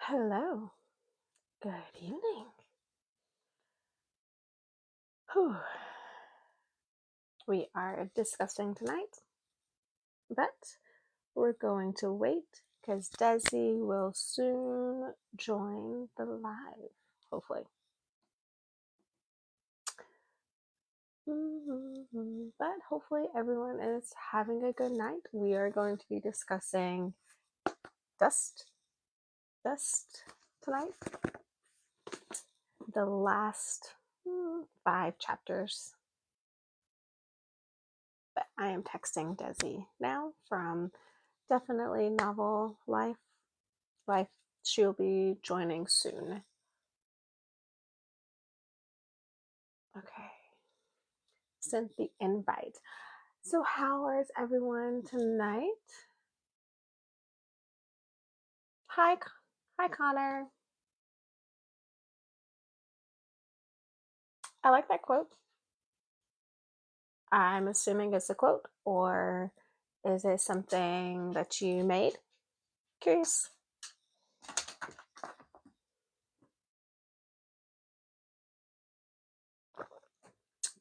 Hello, good evening. Whew. We are discussing tonight, but we're going to wait because Desi will soon join the live, hopefully. But hopefully everyone is having a good night. We are going to be discussing Dust tonight. The last 5 chapters. But I am texting Desi now from DEAFinitely Novel Life. She'll be joining soon. Okay. Sent the invite. So how is everyone tonight? Hi Connor. I like that quote. I'm assuming it's a quote, or is it something that you made? Curious.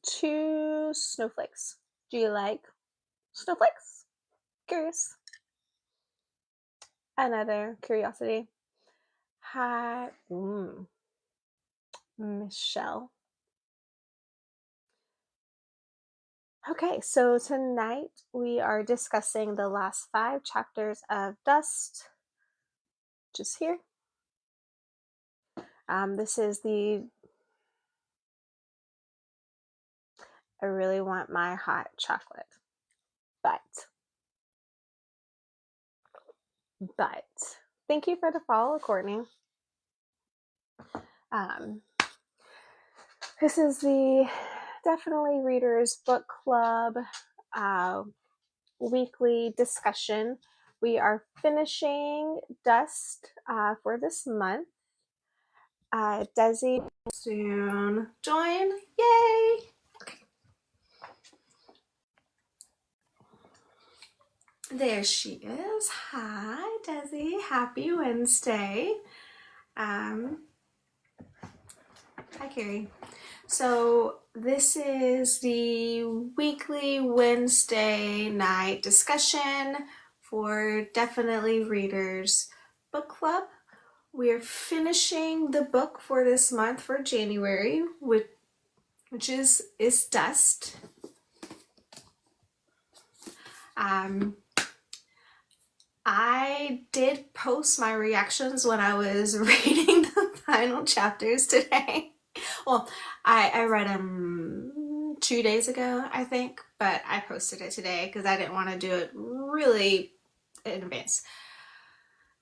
2 snowflakes. Do you like snowflakes? Curious. Another curiosity. Hi, Michelle. Okay, so tonight we are discussing the last 5 chapters of Dust, just here. This is I really want my hot chocolate, but thank you for the follow, Courtney. This is the DEAFinitely Readers Book Club weekly discussion. We are finishing Dust for this month. Desi will soon join. Yay! Okay. There she is. Hi, Desi. Happy Wednesday. Hi, Carrie. So this is the weekly Wednesday night discussion for DEAFinitely Readers Book Club. We're finishing the book for this month for January, which is Dust. I did post my reactions when I was reading the final chapters today. Well, I read them 2 days ago, I think, but I posted it today because I didn't want to do it really in advance.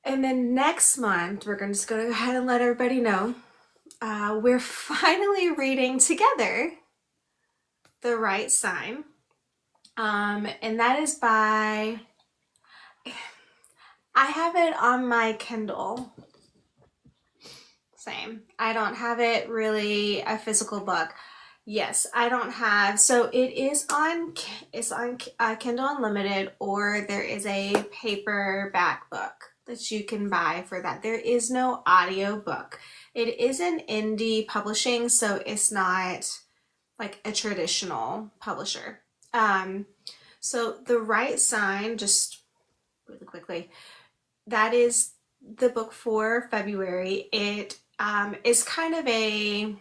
And then next month, we're just going to go ahead and let everybody know we're finally reading together The Right Sign. And that is by... I have it on my Kindle. Same. I don't have it really a physical book. Yes, I don't have. So it's on Kindle Unlimited, or there is a paperback book that you can buy for that. There is no audio book. It is an indie publishing, so it's not like a traditional publisher. So The Right Sign, just really quickly, that is the book for February. It is kind of a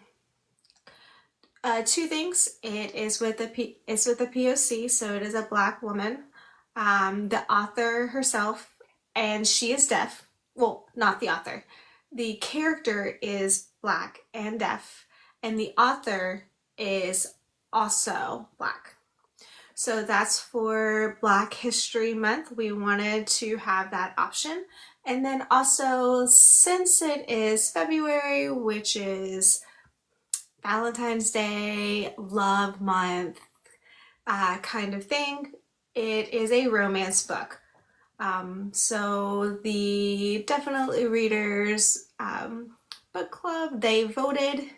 2 things. It is with a POC, so it is a Black woman. The author herself, and she is deaf. Well, not the author. The character is Black and deaf, and the author is also Black. So that's for Black History Month. We wanted to have that option. And then also, since it is February, which is Valentine's Day, love month kind of thing, it is a romance book. So the DEAFinitely Readers book club, they voted,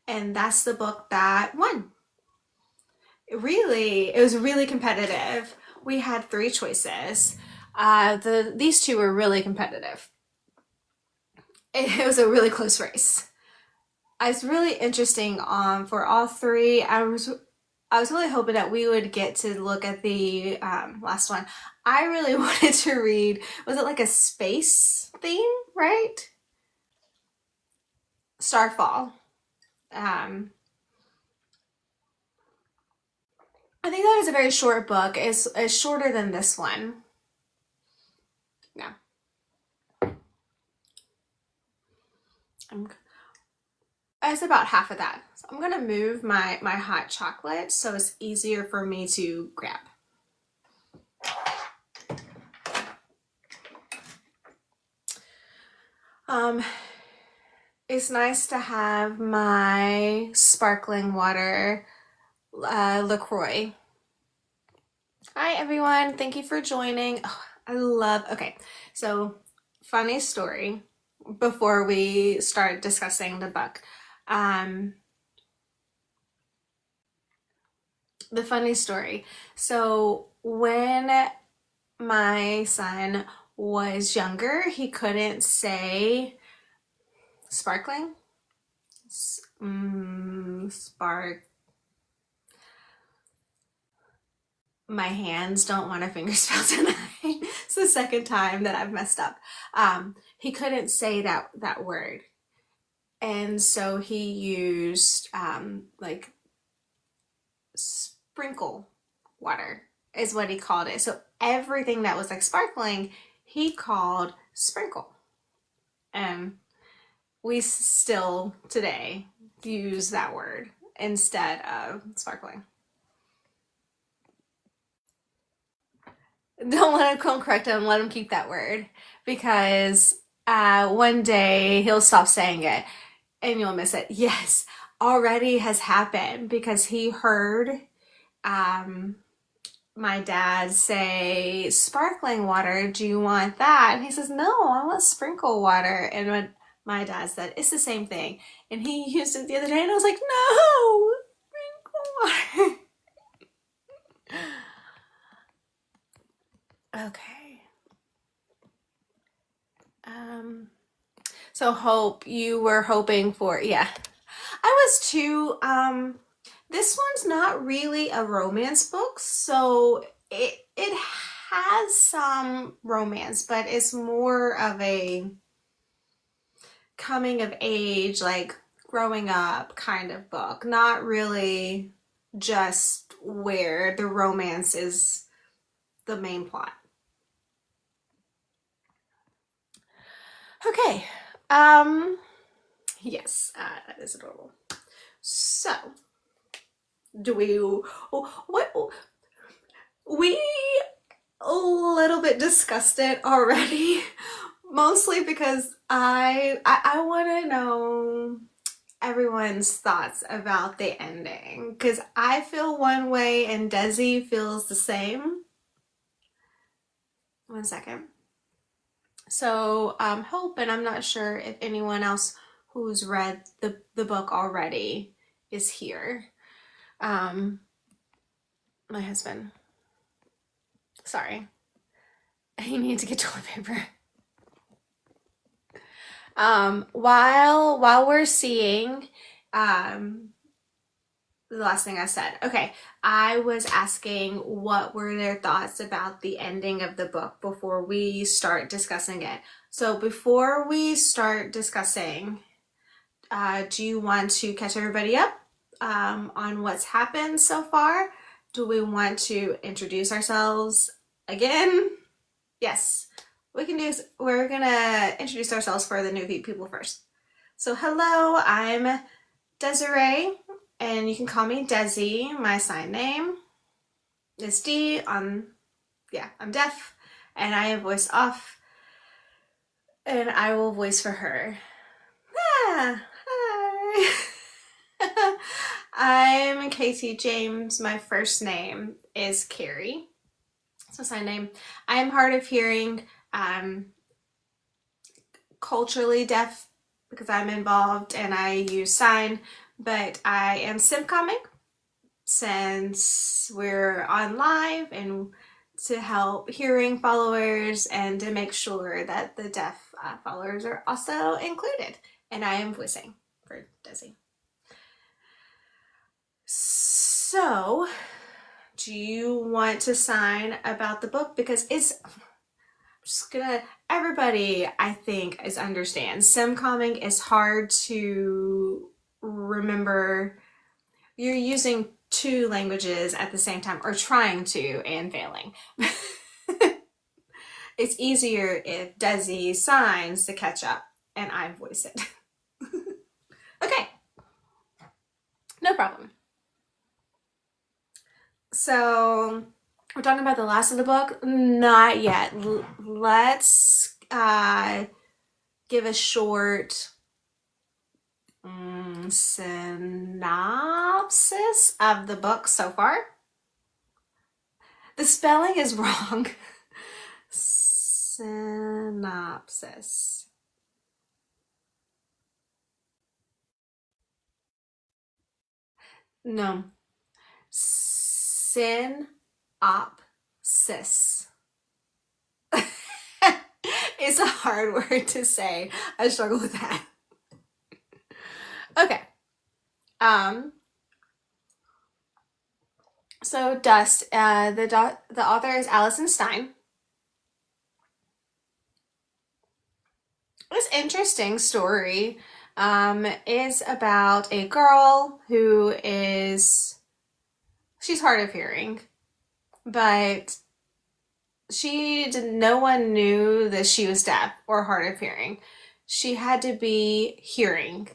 and that's the book that won. It was really competitive. We had 3 choices. These 2 were really competitive. it was a really close race. It's really interesting for all three. I was really hoping that we would get to look at the last one. I really wanted to read, was it like a space theme, right? Starfall. Um, I think that is a very short book. It's shorter than this one. Yeah. I'm, it's about half of that. So I'm gonna move my hot chocolate so it's easier for me to grab. It's nice to have my sparkling water LaCroix. Hi everyone, thank you for joining. Oh, okay, so funny story before we start discussing the book. The funny story. So when my son was younger, he couldn't say sparkling. Spark. My hands don't want to fingerspell tonight. It's the second time that I've messed up. He couldn't say that word. And so he used like sprinkle water is what he called it. So everything that was like sparkling, he called sprinkle. And we still today use that word instead of sparkling. Don't let him come correct him, let him keep that word because one day he'll stop saying it and you'll miss it. Yes, already has happened because he heard my dad say sparkling water, do you want that? And he says, no, I want sprinkle water. And when my dad said, it's the same thing. And he used it the other day and I was like, no, sprinkle water. Okay. So Hope, you were hoping for, yeah. I was too, this one's not really a romance book, so it has some romance, but it's more of a coming of age, like growing up kind of book, not really just where the romance is the main plot. Okay. Yes, that is adorable. So, do we a little bit discussed it already, mostly because I want to know everyone's thoughts about the ending because I feel one way and Desi feels the same. One second. So Hope, and I'm not sure if anyone else who's read the book already is here. My husband. Sorry. I need to get toilet paper. While we're seeing the last thing I said. Okay, I was asking what were their thoughts about the ending of the book before we start discussing it. So before we start discussing, do you want to catch everybody up on what's happened so far? Do we want to introduce ourselves again? Yes, we can do. We're gonna introduce ourselves for the new people first. So hello, I'm Desiree, and you can call me Desi. My sign name is D. I'm deaf, and I am voice off, and I will voice for her. Ah, hi. I'm Casey James. My first name is Carrie. That's my sign name. I am hard of hearing, culturally deaf because I'm involved and I use sign, but I am simcomming since we're on live and to help hearing followers and to make sure that the deaf followers are also included. And I am voicing for Desi. So, do you want to sign about the book? Because it's just gonna, everybody I think understands. Simcomming is hard to remember. You're using two languages at the same time, or trying to and failing. It's easier if Desi signs to catch up and I voice it. Okay, no problem. So we're talking about the last of the book? Not yet. Let's give a short synopsis of the book so far. The spelling is wrong. Synopsis. No. Synopsis. It's a hard word to say. I struggle with that. Okay. So Dust, the author is Alison Stine. This interesting story is about a girl who she's hard of hearing, but no one knew that she was deaf or hard of hearing. She had to be hearing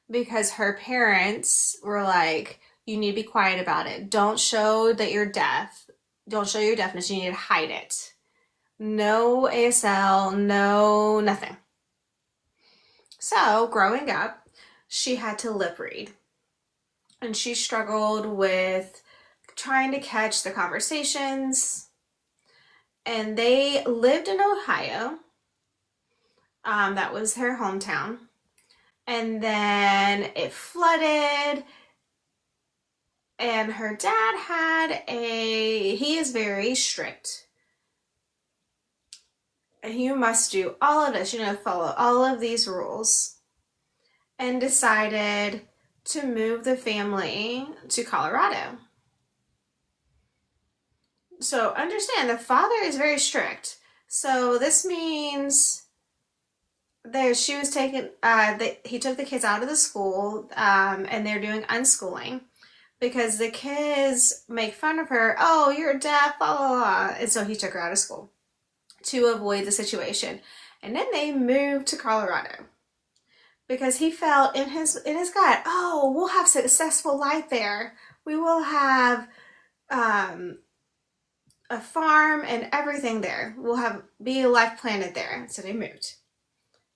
because her parents were like, you need to be quiet about it. Don't show that you're deaf. Don't show your deafness. You need to hide it. No ASL, no nothing. So growing up, she had to lip read. And she struggled with trying to catch the conversations. And they lived in Ohio. That was her hometown. And then it flooded. And her dad he is very strict. You must do all of this, follow all of these rules. And decided to move the family to Colorado. So understand, the father is very strict. So this means he took the kids out of the school, and they're doing unschooling because the kids make fun of her. Oh, you're deaf, blah, blah, blah. And so he took her out of school to avoid the situation. And then they moved to Colorado because he felt in his gut, oh, we'll have successful life there. We will have a farm and everything there. We'll be a life planted there. So they moved.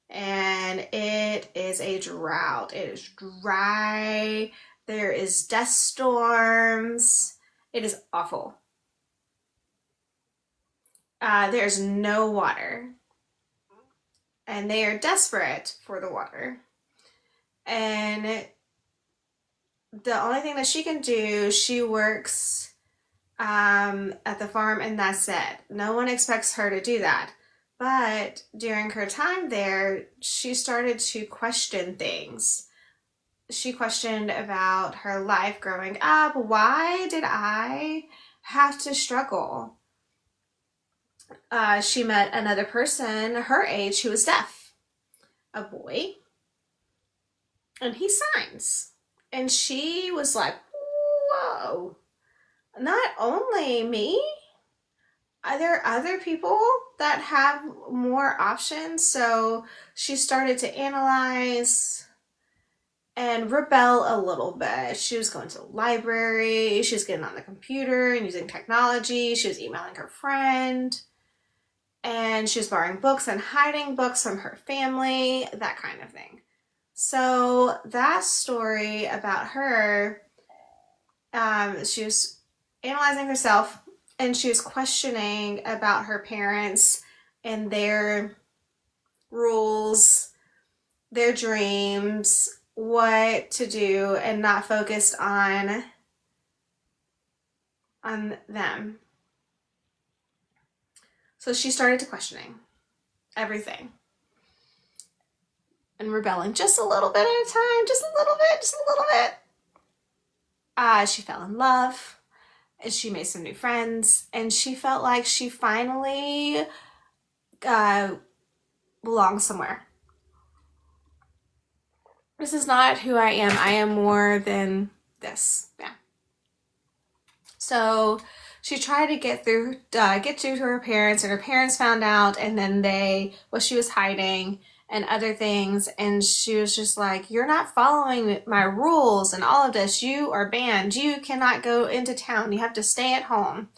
And it is a drought. It is dry. There is dust storms. It is awful. There's no water. And they are desperate for the water. And the only thing that she can do, she works at the farm, and that's it. No one expects her to do that. But during her time there, she started to question things. She questioned about her life growing up. Why did I have to struggle? She met another person her age who was deaf, a boy, and he signs. And she was like, whoa, not only me, are there other people that have more options? So she started to analyze and rebel a little bit. She was going to the library, she was getting on the computer and using technology, she was emailing her friend, and she was borrowing books and hiding books from her family, that kind of thing. So that story about her, she was analyzing herself, and she was questioning about her parents and their rules, their dreams, what to do, and not focused on them. So she started to questioning everything and rebelling just a little bit at a time, just a little bit, just a little bit. She fell in love, and she made some new friends, and she felt like she finally belongs somewhere. This is not who I am. I am more than this. Yeah. So she tried to get through to her parents, and her parents found out, and then what she was hiding and other things, and she was just like, you're not following my rules and all of this. You are banned. You cannot go into town. You have to stay at home.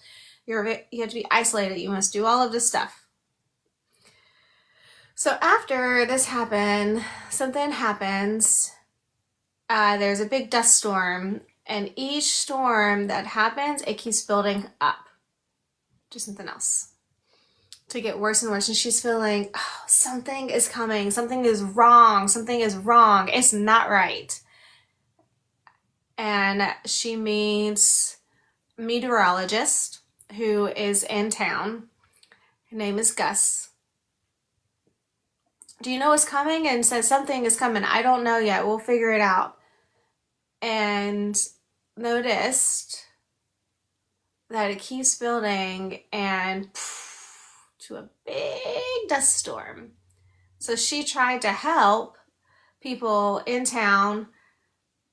You have to be isolated. You must do all of this stuff. So after this happened, something happens. There's a big dust storm, and each storm that happens, it keeps building up to something else, to get worse and worse. And she's feeling, oh, something is coming, something is wrong, it's not right. And she meets a meteorologist who is in town. Her name is Gus. Do you know what's coming? And says, something is coming. I don't know yet. We'll figure it out. And noticed that it keeps building and to a big dust storm. So she tried to help people in town.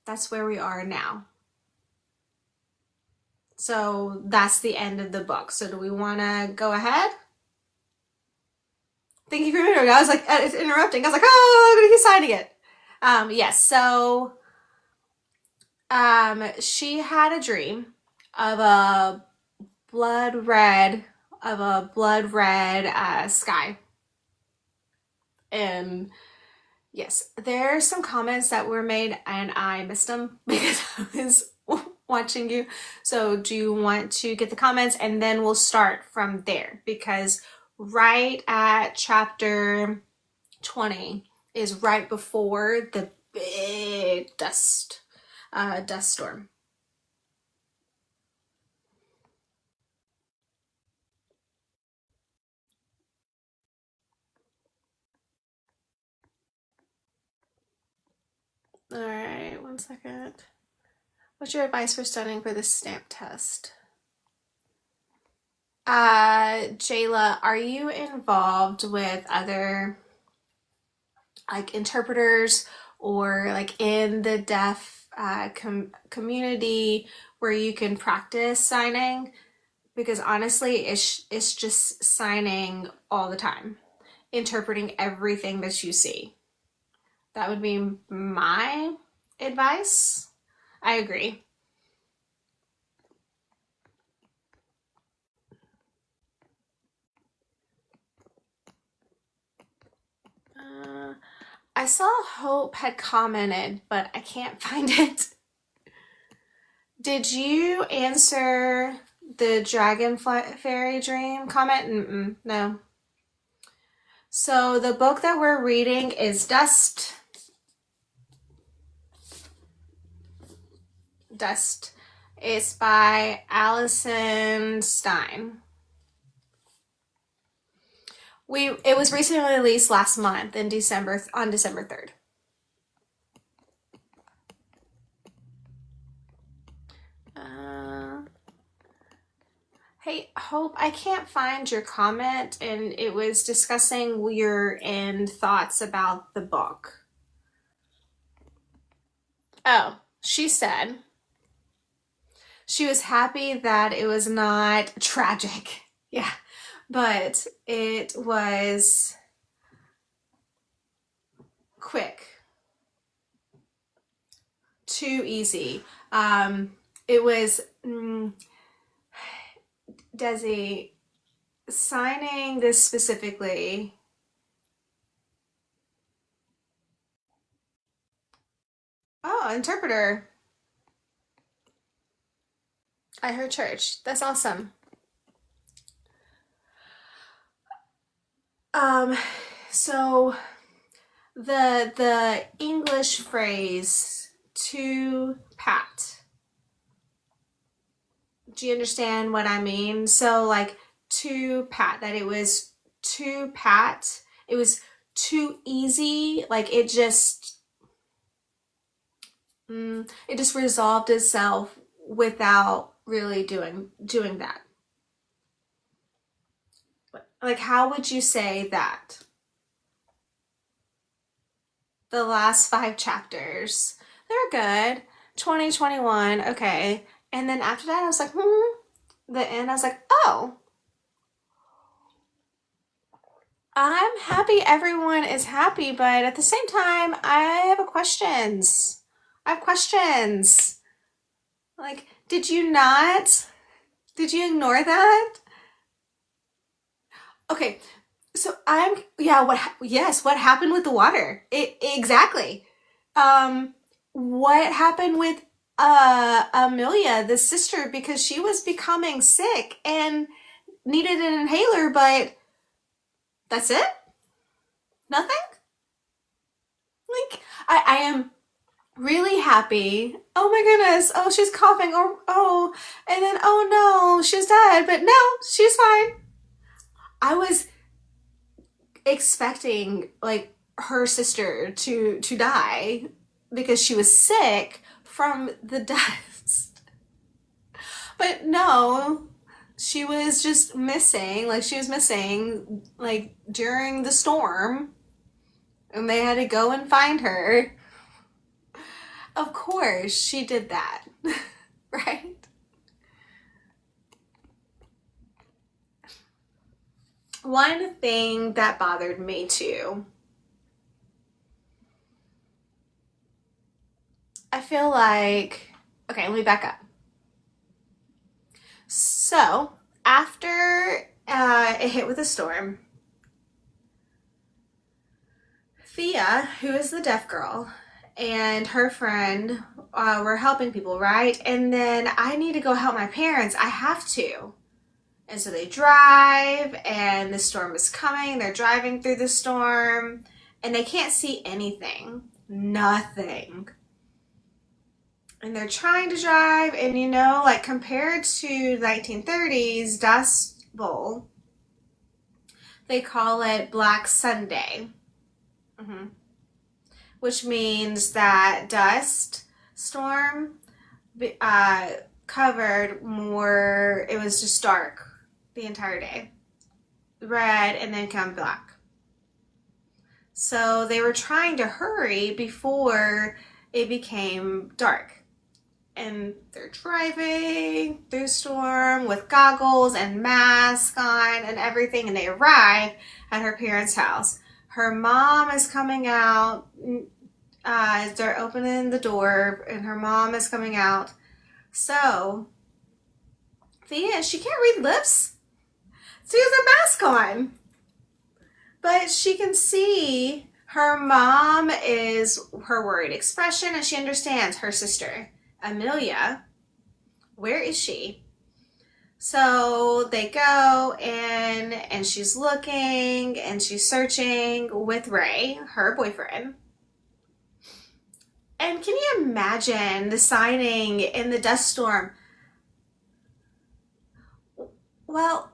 That's where we are now. So that's the end of the book. So do we want to go ahead? Thank you for interrupting. I was like, it's interrupting. I was like, oh, I'm going to keep signing it. Yes. So she had a dream of a blood red sky. And yes, there's some comments that were made and I missed them because I was watching you. So do you want to get the comments, and then we'll start from there, because right at chapter 20 is right before the big dust storm. All right, 1 second. What's your advice for studying for the stamp test? Jayla, are you involved with other like interpreters or like in the deaf community where you can practice signing? Because honestly, it's just signing all the time, interpreting everything that you see. That would be my advice. I agree. I saw Hope had commented, but I can't find it. Did you answer the dragon fairy dream comment? No. So the book that we're reading is Dust. It's by Alison Stine. It was recently released last month in December, on December 3rd. Hey, Hope, I can't find your comment, and it was discussing your end thoughts about the book. Oh, she said she was happy that it was not tragic. Yeah, but it was quick, too easy. It was Desi, signing this specifically. Oh, interpreter. I heard church. That's awesome. So the English phrase to pat. Do you understand what I mean? So like too pat, that it was too pat. It was too easy. Like it just resolved itself without really doing that. Like, how would you say that? The last 5 chapters, they're good. 2021, okay. And then after that, I was like, the end, I was like, oh, I'm happy everyone is happy, but at the same time, I have questions. I have questions. Like, did you not? Did you ignore that? Okay, so yeah, yes, what happened with the water? Exactly. Um, what happened with Amelia, the sister, because she was becoming sick and needed an inhaler, but that's it? Nothing? Like, I am really happy. Oh my goodness. Oh, she's coughing. Oh, and then, oh no, she's dead. But no, she's fine. I was expecting like her sister to die because she was sick from the dust. But no, she was just missing. Like she was missing like during the storm and they had to go and find her. Of course, she did that. Right? One thing that bothered me too, I feel like, okay, let me back up. So, after it hit with a storm, Thea, who is the deaf girl, and her friend were helping people, right? And then I need to go help my parents. I have to. And so they drive, and the storm is coming. They're driving through the storm, and they can't see anything. Nothing. And they're trying to drive, and like compared to 1930s Dust Bowl, they call it Black Sunday. Mm-hmm. Which means that dust storm covered more, it was just dark the entire day. Red and then come black. So they were trying to hurry before it became dark. And they're driving through storm with goggles and masks on and everything, and they arrive at her parents' house. Her mom is coming out. They're opening the door, and her mom is coming out. So, Thea, she can't read lips. She has a mask on. But she can see her mom is her worried expression, and she understands her sister. Amelia, where is she? So they go in and she's looking and she's searching with Ray, her boyfriend. And can you imagine the signing in the dust storm? Well,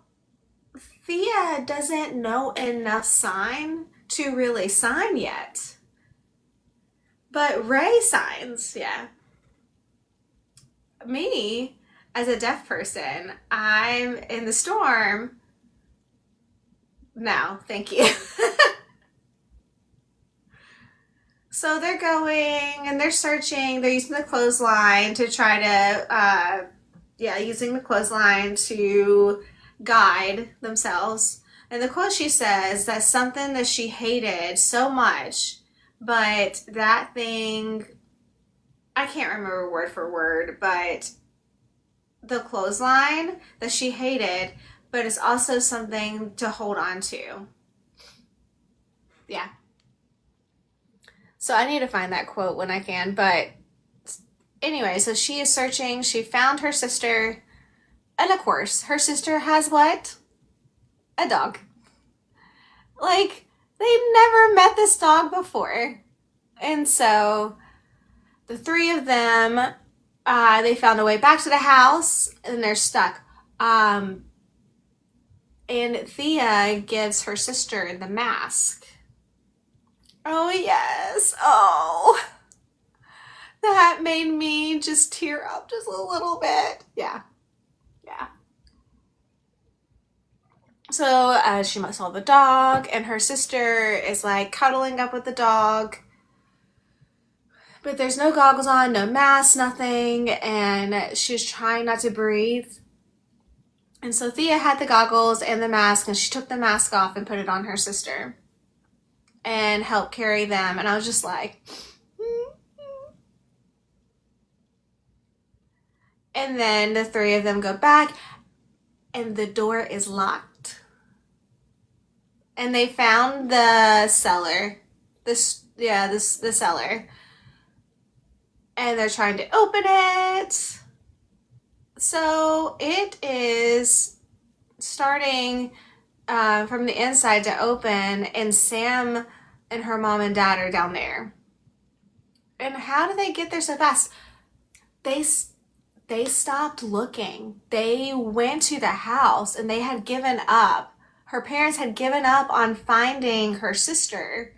Thea doesn't know enough sign to really sign yet. But Ray signs, yeah. Me, as a deaf person, I'm in the storm. No, thank you. So they're going and they're searching. They're using the clothesline to try to, using the clothesline to guide themselves. And the quote she says that's something that she hated so much, but that thing, I can't remember word for word, but the clothesline that she hated, but it's also something to hold on to. Yeah. So I need to find that quote when I can, but anyway, so she is searching. She found her sister, and of course, her sister has what? A dog. Like, they've never met this dog before. And so the three of them, they found a way back to the house, and they're stuck. And Thea gives her sister the mask. Oh, yes. Oh, that made me just tear up just a little bit. Yeah. Yeah. So she saw the dog, and her sister is like cuddling up with the dog. But there's no goggles on, no mask, nothing, and she's trying not to breathe. And so Thea had the goggles and the mask, and she took the mask off and put it on her sister and helped carry them. And I was just like, and then the three of them go back, and the door is locked. And they found the cellar, the cellar, and they're trying to open it. So it is starting from the inside to open, and Sam and her mom and dad are down there. And how did they get there so fast? They stopped looking. They went to the house, and they had given up. Her parents had given up on finding her sister,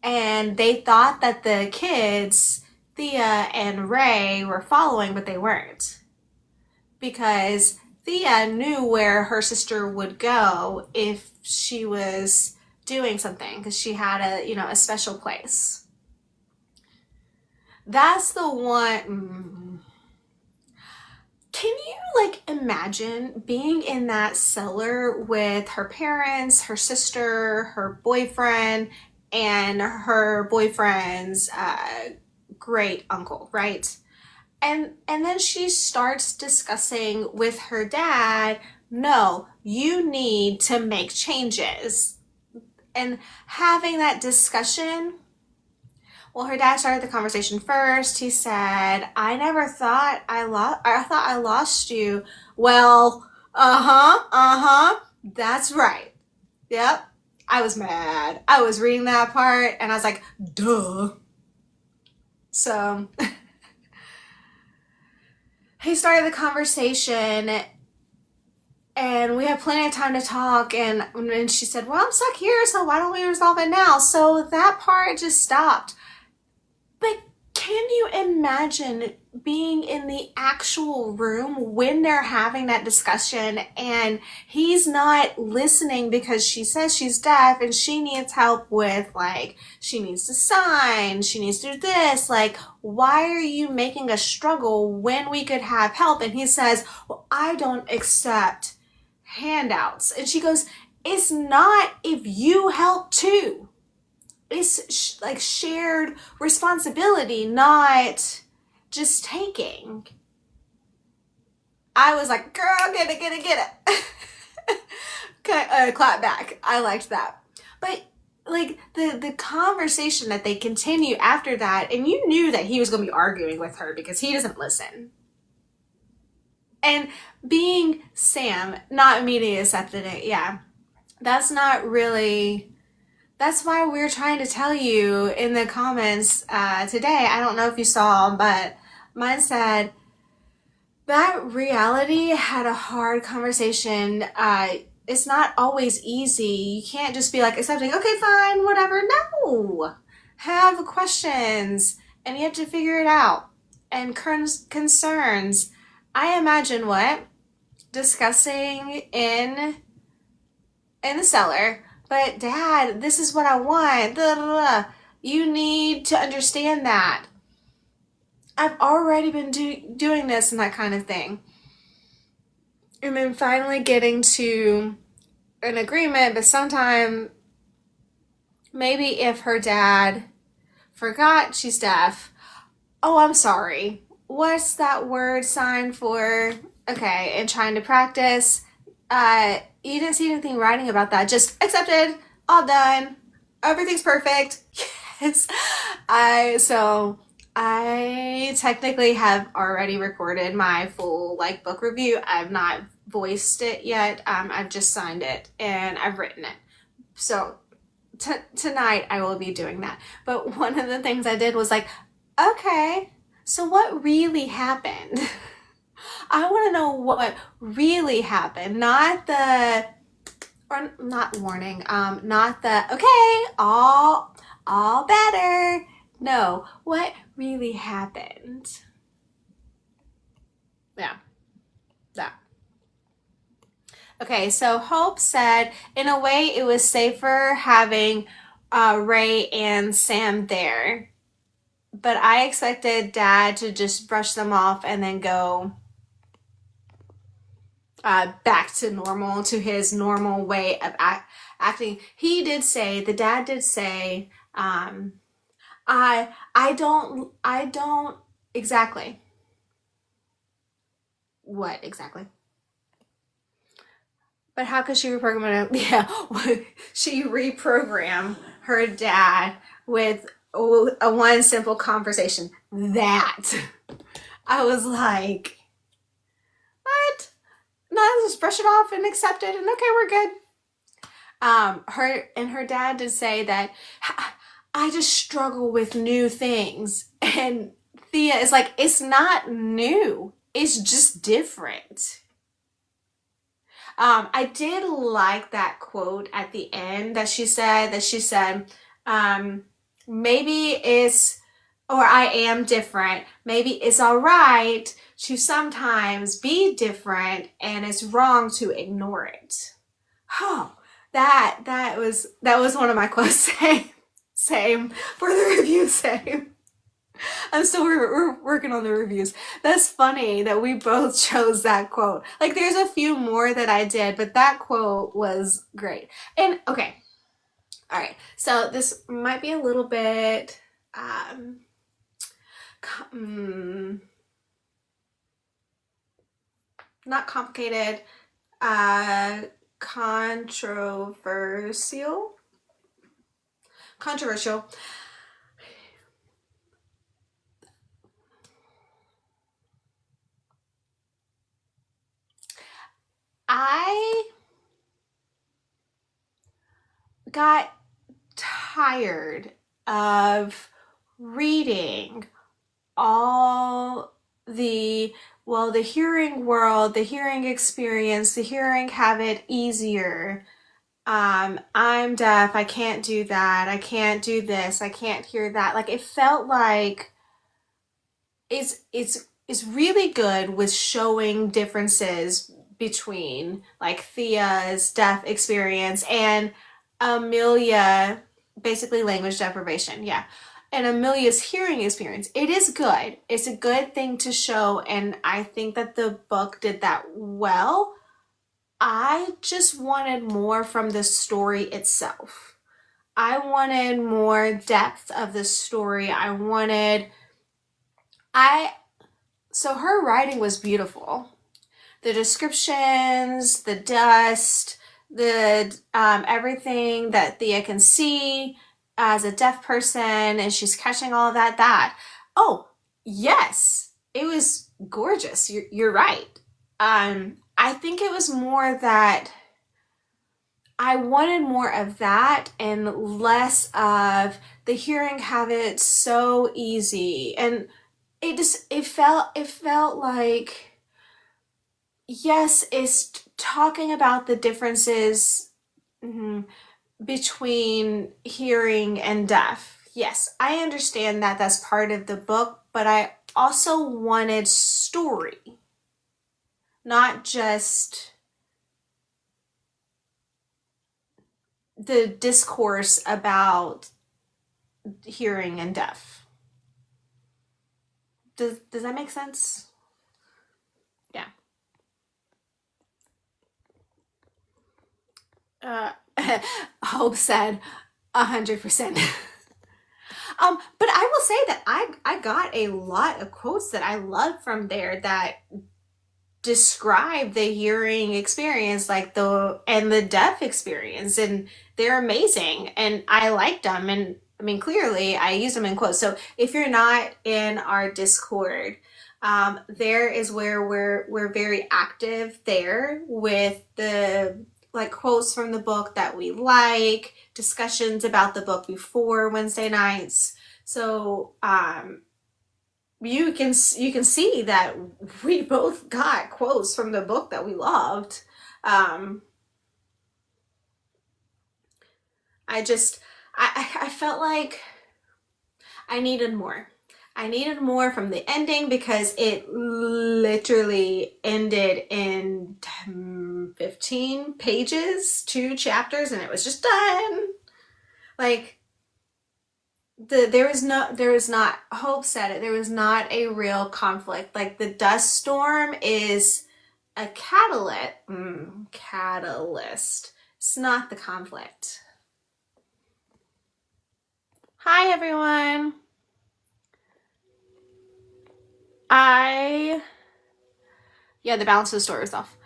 and they thought that the kids, Thea and Ray, were following, but they weren't. Because Thea knew where her sister would go if she was doing something, because she had a special place. That's the one. Can you imagine being in that cellar with her parents, her sister, her boyfriend, and her boyfriend's great uncle, right? And then she starts discussing with her dad, no, you need to make changes. And having that discussion, well, her dad started the conversation first. He said, I thought I lost you. Well, that's right. Yep. I was mad. I was reading that part and I was like, duh. So he started the conversation, and we had plenty of time to talk, and she said, well, I'm stuck here, so why don't we resolve it now? So that part just stopped. But can you imagine being in the actual room when they're having that discussion, and he's not listening because she says she's deaf and she needs help with, she needs to sign, she needs to do this. Why are you making a struggle when we could have help? And he says, well, I don't accept handouts. And she goes, it's not if you help too. It's shared responsibility, not just taking. I was like, girl, get it. Clap back. I liked that. But the conversation that they continue after that, and you knew that he was going to be arguing with her because he doesn't listen. And being Sam, not immediately accepted it, yeah. That's not really... That's why we're trying to tell you in the comments today. I don't know if you saw, but mine said, that reality had a hard conversation. It's not always easy. You can't just be accepting, okay, fine, whatever. No. Have questions, and you have to figure it out. And concerns. I imagine what? Discussing in the cellar. But Dad, this is what I want. Blah, blah, blah. You need to understand that. I've already been doing this and that kind of thing. And then finally getting to an agreement, but sometime, maybe if her dad forgot she's deaf, oh, I'm sorry. What's that word sign for? Okay, and trying to practice. You didn't see anything writing about that. Just accepted, all done, everything's perfect. Yes. I technically have already recorded my full book review. I've not voiced it yet. I've just signed it and I've written it. So tonight I will be doing that. But one of the things I did was okay, so what really happened? I want to know what really happened, not the, or not warning, not the, okay, all better. No, what really happened? Yeah, yeah. Okay, so Hope said, in a way, it was safer having Ray and Sam there, but I expected Dad to just brush them off and then go back to normal, to his normal way of acting. He did say, the dad did say, I don't exactly. What exactly? But how could she reprogram it? Yeah, she reprogram her dad with a one simple conversation. That I was like, what? No, just brush it off and accept it, and okay, we're good. Her dad did say that I just struggle with new things, and Thea is like, it's not new, it's just different. I did like that quote at the end that she said, um, maybe it's, or I am different. Maybe it's all right to sometimes be different and it's wrong to ignore it. Oh, that was one of my quotes. Same for the review. Same. I'm still we're working on the reviews. That's funny that we both chose that quote. Like there's a few more that I did, but that quote was great. And okay, all right. So this might be a little bit um, mm, not complicated, uh, controversial. Controversial. I got tired of reading all the, well, the hearing world, the hearing experience, the hearing have it easier. I'm deaf, I can't do that, I can't do this, I can't hear that. Like it felt like it's really good with showing differences between like Thea's deaf experience and Amelia, basically language deprivation, yeah. And Amelia's hearing experience. It is good. It's a good thing to show, and I think that the book did that well. I just wanted more from the story itself. I wanted more depth of the story. I so her writing was beautiful. The descriptions, the dust, the everything that Thea can see as a deaf person, and she's catching all of that. Oh yes, it was gorgeous. You're right. I think it was more that I wanted more of that and less of the hearing have it so easy, and it felt like, yes, it's talking about the differences between hearing and deaf. Yes, I understand that that's part of the book, but I also wanted story, not just the discourse about hearing and deaf. Does that make sense? Yeah. Uh, Hope said 100%. But I will say that I got a lot of quotes that I love from there that describe the hearing experience, like the deaf experience, and they're amazing, and I liked them, and I mean clearly I use them in quotes. So if you're not in our Discord, there is where we're very active there with the like quotes from the book that we like, discussions about the book before Wednesday nights. So you can see that we both got quotes from the book that we loved. Um, I just, I felt like I needed more. I needed more from the ending because it literally ended in 15 pages, 2 chapters, and it was just done. Like, there was not, Hope said it, there was not a real conflict. Like, the dust storm is a catalyst. It's not the conflict. Hi, everyone. Yeah, the balance of the story was off.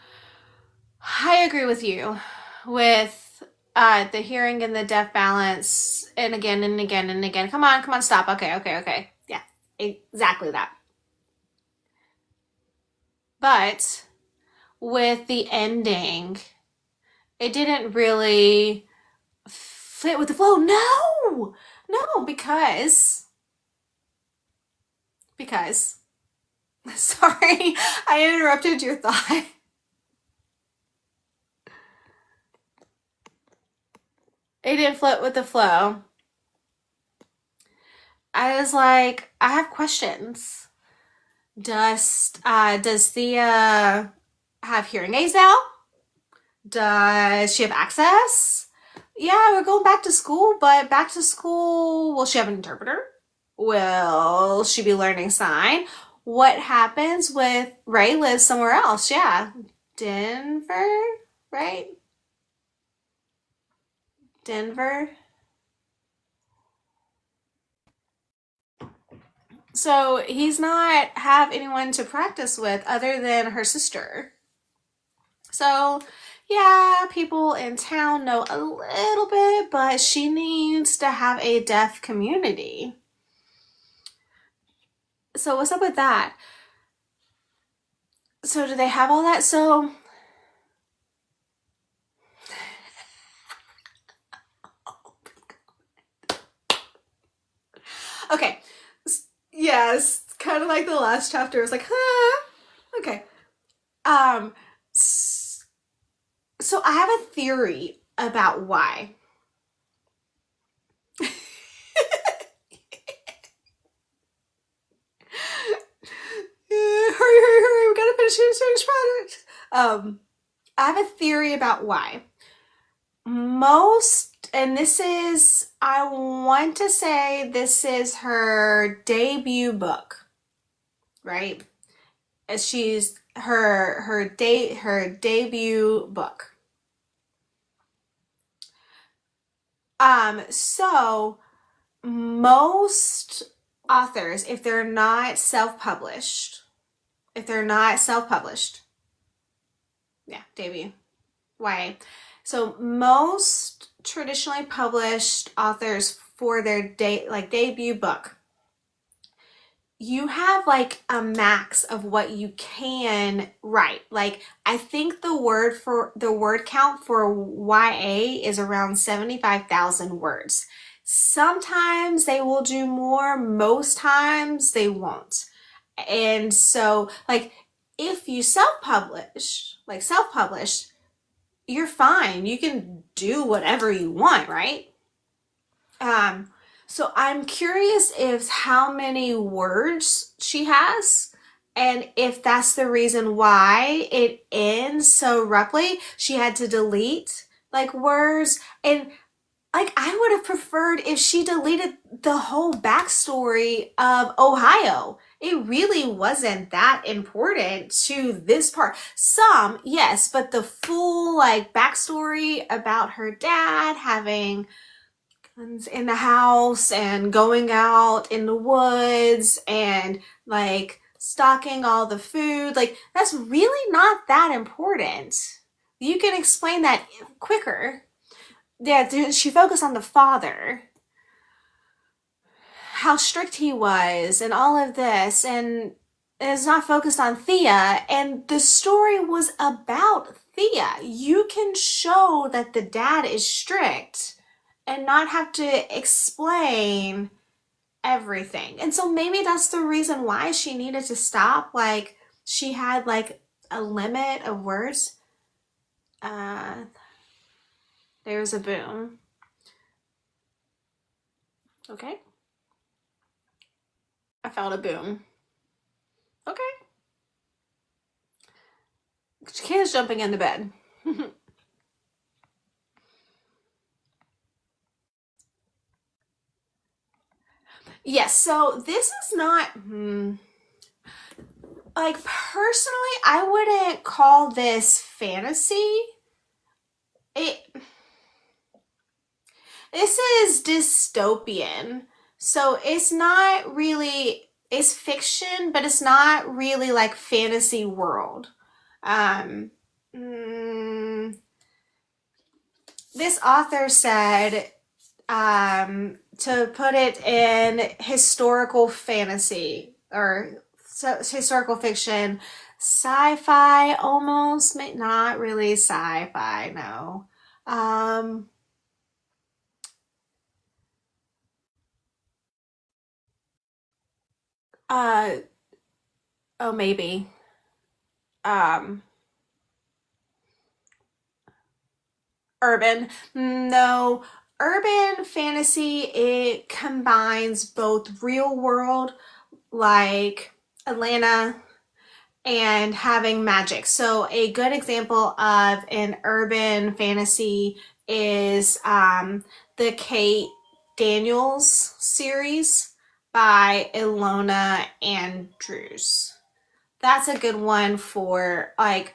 I agree with you with the hearing and the deaf balance, and again and again and again. Come on, stop. Okay. Yeah, exactly that. But with the ending, it didn't really fit with the flow. No, because sorry, I interrupted your thought. It didn't fit with the flow. I was like, I have questions. Does Thea have hearing aids now? Does she have access? Yeah, we're going back to school, but back to school, will she have an interpreter? Will she be learning sign? What happens with Ray lives somewhere else? Yeah. Denver, right? Denver. So he's not have anyone to practice with other than her sister. So yeah, people in town know a little bit, but she needs to have a deaf community. So what's up with that? So do they have all that? So okay. Yes, kind of like the last chapter. It was like, huh? Okay. Um, so I have a theory about why. Hurry, we gotta finish product. I have a theory about why. And this is, I want to say this is her debut book, right? As she's her debut book. So most authors, if they're not self-published, yeah, debut, YA. So most traditionally published authors for their debut book, you have like a max of what you can write. Like I think the word count for YA is around 75,000 words. Sometimes they will do more, most times they won't. And so like if you self-publish, you're fine. You can do whatever you want, right? So I'm curious if how many words she has and if that's the reason why it ends so abruptly. She had to delete like words, and like I would have preferred if she deleted the whole backstory of Ohio. It really wasn't that important to this part. Some, yes, but the full like backstory about her dad having in the house and going out in the woods and like stocking all the food, like that's really not that important. You can explain that quicker. Yeah, she focused on the father, how strict he was and all of this, and it's not focused on Thea, and the story was about Thea. You can show that the dad is strict and not have to explain everything. And so maybe that's the reason why she needed to stop. Like she had like a limit of words. There's a boom. Okay. I felt a boom. Okay. Kayla's jumping in the bed. Yes, so this is not, like, personally, I wouldn't call this fantasy. This is dystopian. So it's not really, it's fiction, but it's not really like fantasy world. Um, mm, this author said to put it in historical fantasy or historical fiction, sci-fi almost, not really sci-fi, no. Um, uh, oh, maybe. Um, urban. No, urban fantasy, it combines both real world, like Atlanta, and having magic. So a good example of an urban fantasy is the Kate Daniels series by Ilona Andrews. That's a good one for like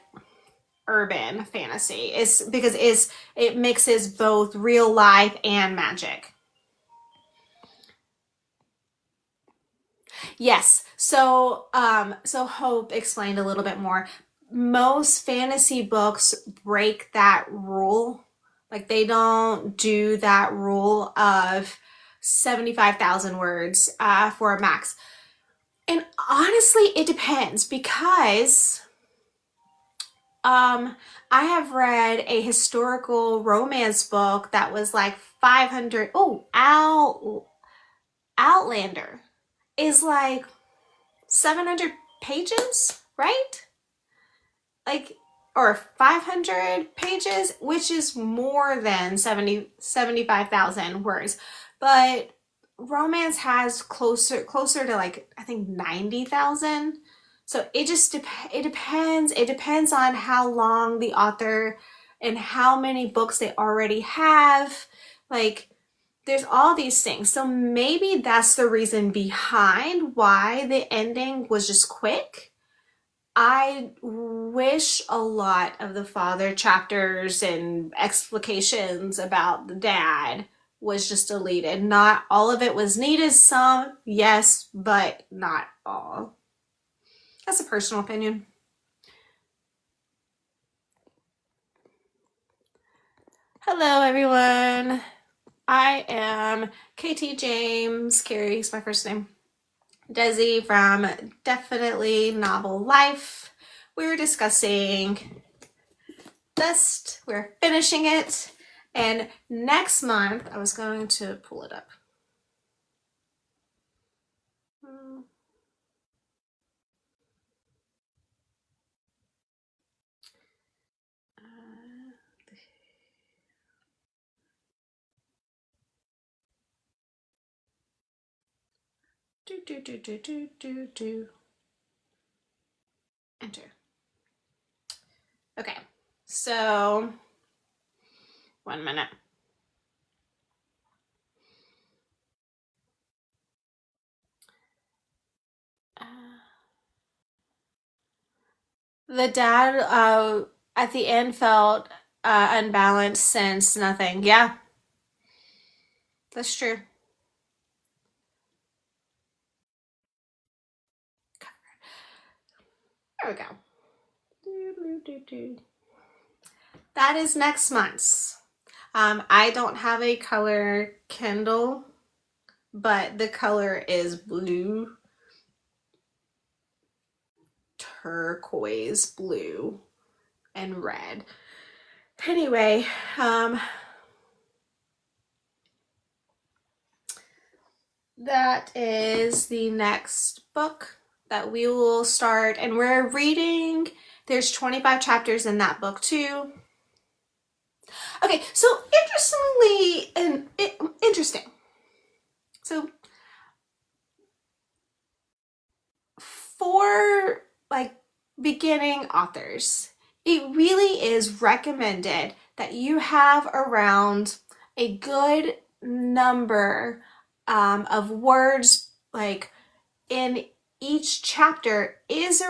urban fantasy. It's because it mixes both real life and magic. Yes. So Hope explained a little bit more. Most fantasy books break that rule. Like they don't do that rule of 75,000 words for a max. And honestly, it depends because um I have read a historical romance book that was like 500. Oh, Outlander is like 700 pages, right? Like, or 500 pages, which is more than 75,000 words. But romance has closer to like I think 90,000. So it just it depends. It depends on how long the author and how many books they already have. Like there's all these things. So maybe that's the reason behind why the ending was just quick. I wish a lot of the father chapters and explications about the dad was just deleted. Not all of it was needed. Some, yes, but not all. That's a personal opinion. Hello, everyone. I am KT James. Carrie's my first name. Desi from Definitely Novel Life. We're discussing Dust. We're finishing it. And next month, I was going to pull it up. Do. Enter. Okay, so 1 minute. The dad at the end felt unbalanced since nothing. Yeah, that's true. There we go. That is next month's. I don't have a color Kindle, but the color is blue, turquoise blue, and red. Anyway, that is the next book that we will start, and we're reading. There's 25 chapters in that book too. Okay, so interesting. So for like beginning authors, it really is recommended that you have around a good number of words, like in each chapter is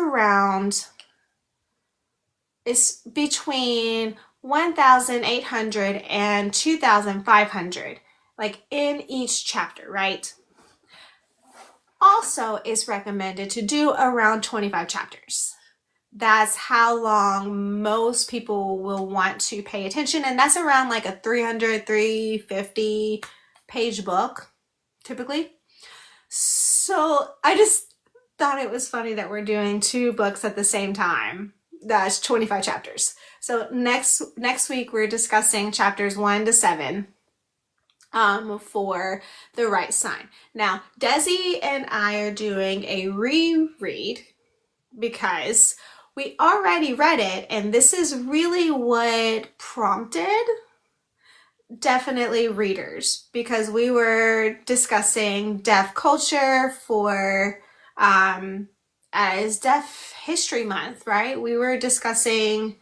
between 1,800 and 2,500, like in each chapter, right? Also, it's recommended to do around 25 chapters. That's how long most people will want to pay attention, and that's around like a 300, 350 page book, typically. So I just thought it was funny that we're doing two books at the same time. That's 25 chapters. So next week we're discussing chapters 1 to 7 for The Right Sign. Now, Desi and I are doing a reread because we already read it, and this is really what prompted Definitely Readers, because we were discussing deaf culture for as Deaf History Month, right? We were discussing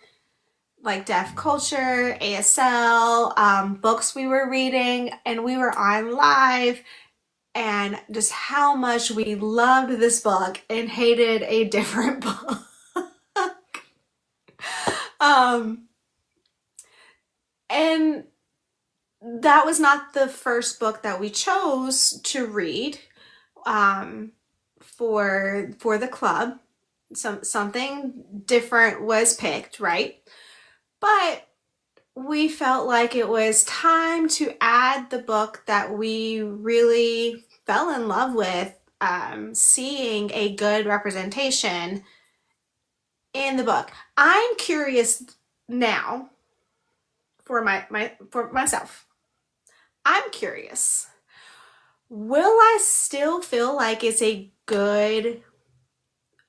like deaf culture, ASL, books we were reading, and we were on live, and just how much we loved this book and hated a different book. um, and that was not the first book that we chose to read for the club. Something different was picked, right? But we felt like it was time to add the book that we really fell in love with, seeing a good representation in the book. I'm curious now for myself. I'm curious. Will I still feel like it's a good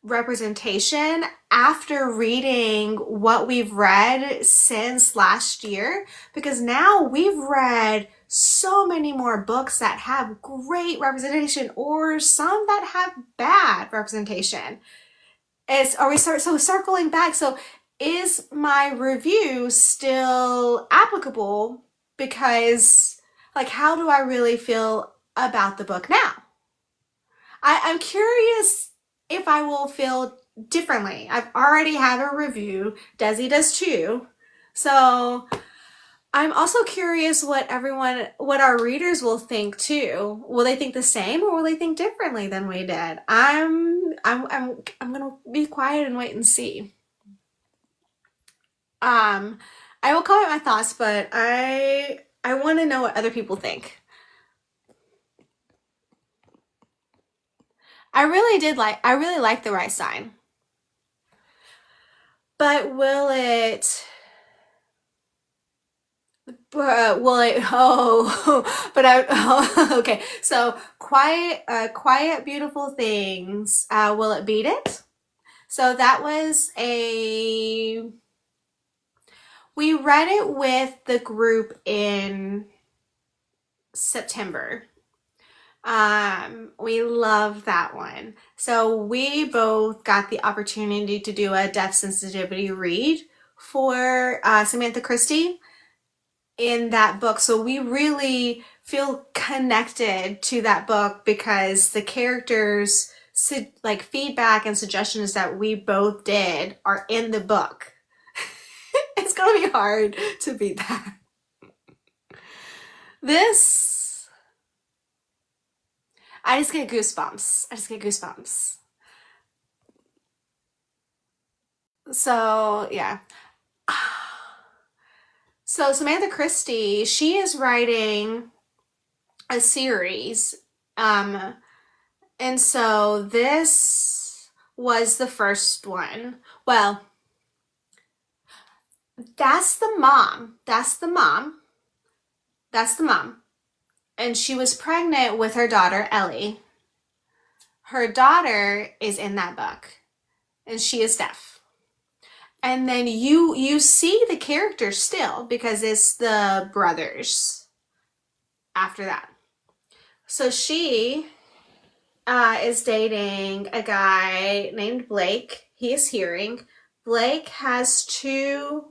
representation after reading what we've read since last year? Because now we've read so many more books that have great representation, or some that have bad representation. Are we circling back? So is my review still applicable? Because like, how do I really feel about the book now? I'm curious if I will feel differently. I've already had a review. Desi does too. So I'm also curious what our readers will think too. Will they think the same, or will they think differently than we did? I'm gonna be quiet and wait and see. Um, I will comment my thoughts, but I want to know what other people think. I really like The Right Sign. But oh, but oh, okay. So quiet, beautiful things. Will it beat it? So we read it with the group in September. We love that one. So we both got the opportunity to do a deaf sensitivity read for Samantha Christie in that book. So we really feel connected to that book because the characters, like feedback and suggestions that we both did, are in the book. It's gonna be hard to beat that. This, I just get goosebumps. I just get goosebumps. So yeah. So Samantha Christie, she is writing a series. And so this was the first one. Well, that's the mom. That's the mom. That's the mom. And she was pregnant with her daughter, Ellie. Her daughter is in that book, and she is deaf. And then you see the characters still, because it's the brothers after that. So she is dating a guy named Blake. He is hearing. Blake has two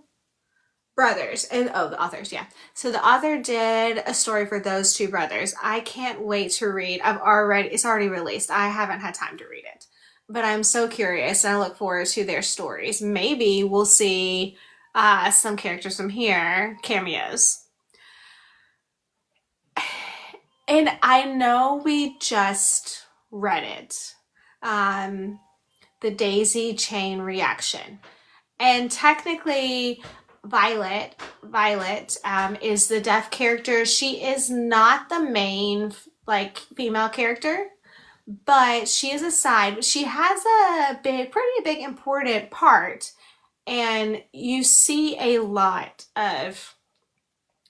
brothers, and oh, the authors, yeah. So the author did a story for those two brothers. I can't wait to read. It's already released. I haven't had time to read it, but I'm so curious and I look forward to their stories. Maybe we'll see some characters from here, cameos. And I know we just read it, the daisy chain reaction. And technically, Violet is the deaf character. She is not the main like female character, but she is a side. She has a pretty big, important part, and you see a lot of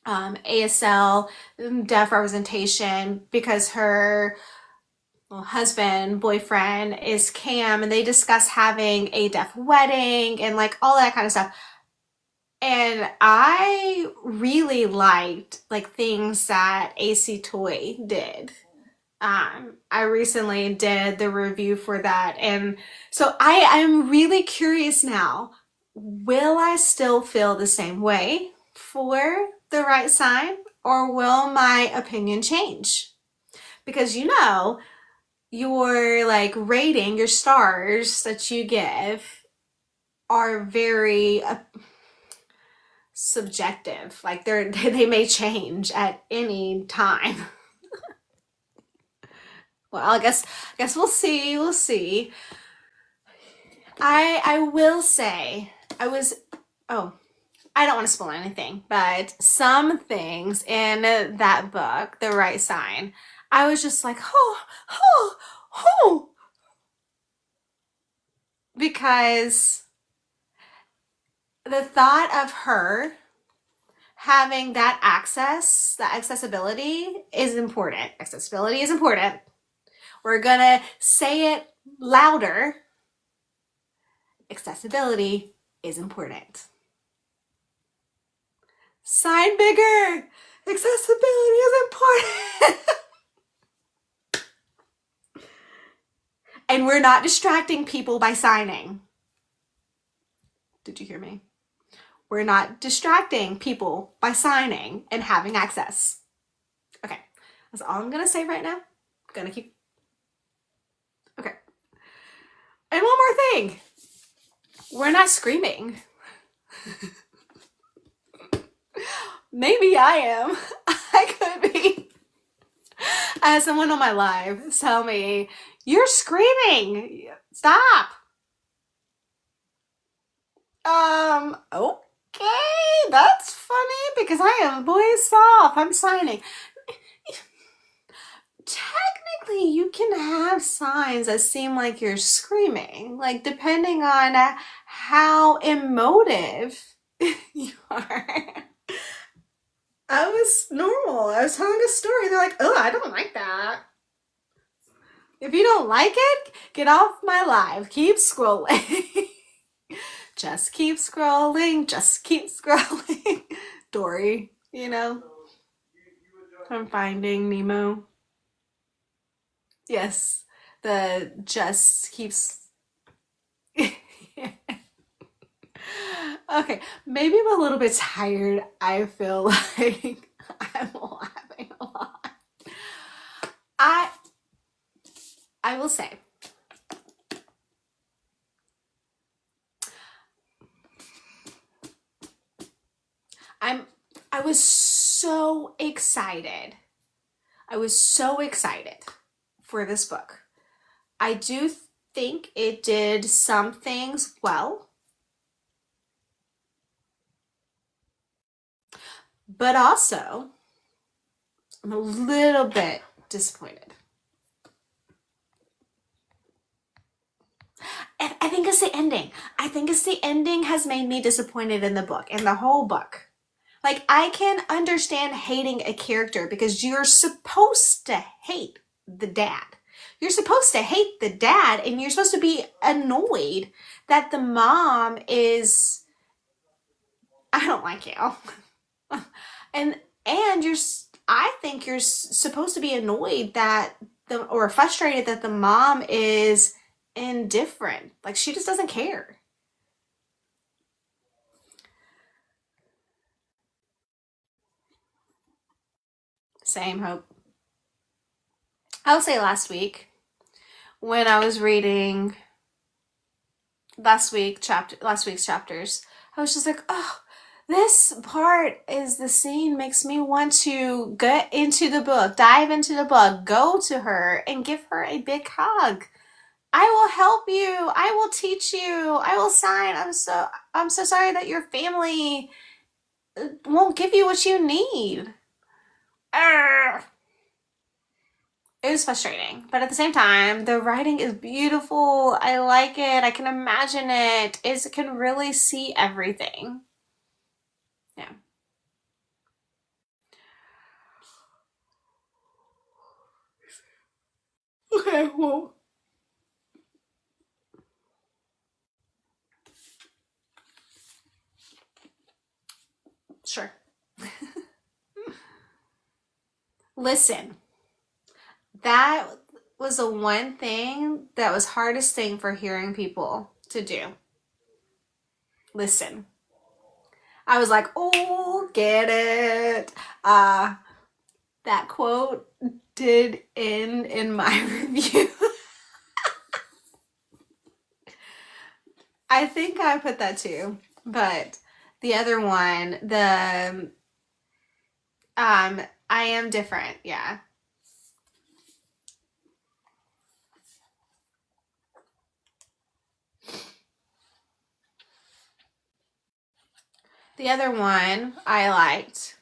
ASL deaf representation because her husband, boyfriend is Cam, and they discuss having a deaf wedding and like all that kind of stuff. And I really liked like things that AC Toy did. I recently did the review for that, and so I'm really curious now. Will I still feel the same way for the right sign, or will my opinion change? Because your like rating, your stars that you give are very subjective. Like they may change at any time. Well, I guess we'll see. We'll see. I will say I was oh, I don't want to spoil anything, but some things in that book, The Right Sign, I was just like, oh, because the thought of her having that access, that accessibility is important. Accessibility is important. We're gonna say it louder. Accessibility is important. Sign bigger. Accessibility is important. And we're not distracting people by signing. Did you hear me? We're not distracting people by signing and having access. Okay, that's all I'm gonna say right now. I'm gonna keep. Okay. And one more thing. We're not screaming. Maybe I am. I could be. I had someone on my live tell me, "You're screaming. Stop." Okay, that's funny because I am voice off. I'm signing. Technically, you can have signs that seem like you're screaming, like depending on how emotive you are. I was normal. I was telling a story. They're like, "Oh, I don't like that." If you don't like it, get off my live. Keep scrolling. Just keep scrolling. Just keep scrolling. Dory, I'm Finding Nemo. Yes, the just keeps. Okay, maybe I'm a little bit tired. I feel like I'm laughing a lot. I I will say I was so excited. I was so excited for this book. I do think it did some things well, but also I'm a little bit disappointed. And I think it's the ending. I think it's the ending has made me disappointed in the book, in the whole book. Like, I can understand hating a character because you're supposed to hate the dad. You're supposed to hate the dad, and you're supposed to be annoyed that the mom is, I don't like you. and and you're I think you're supposed to be annoyed that or frustrated that the mom is indifferent. Like she just doesn't care. Same hope. I would say when I was reading last week's chapters, I was just like, oh, this part is the scene makes me want to get into the book, dive into the book, go to her and give her a big hug. I will help you. I will teach you. I will sign. I'm so sorry that your family won't give you what you need. Arrgh. It was frustrating, but at the same time, the writing is beautiful. I like it. I can imagine it. It can really see everything. Yeah. Okay, well, sure. Listen, that was the one thing that was hardest thing for hearing people to do. Listen. I was like, oh, get it. That quote did end in my review. I think I put that too. But the other one, the I am different, yeah. The other one I liked.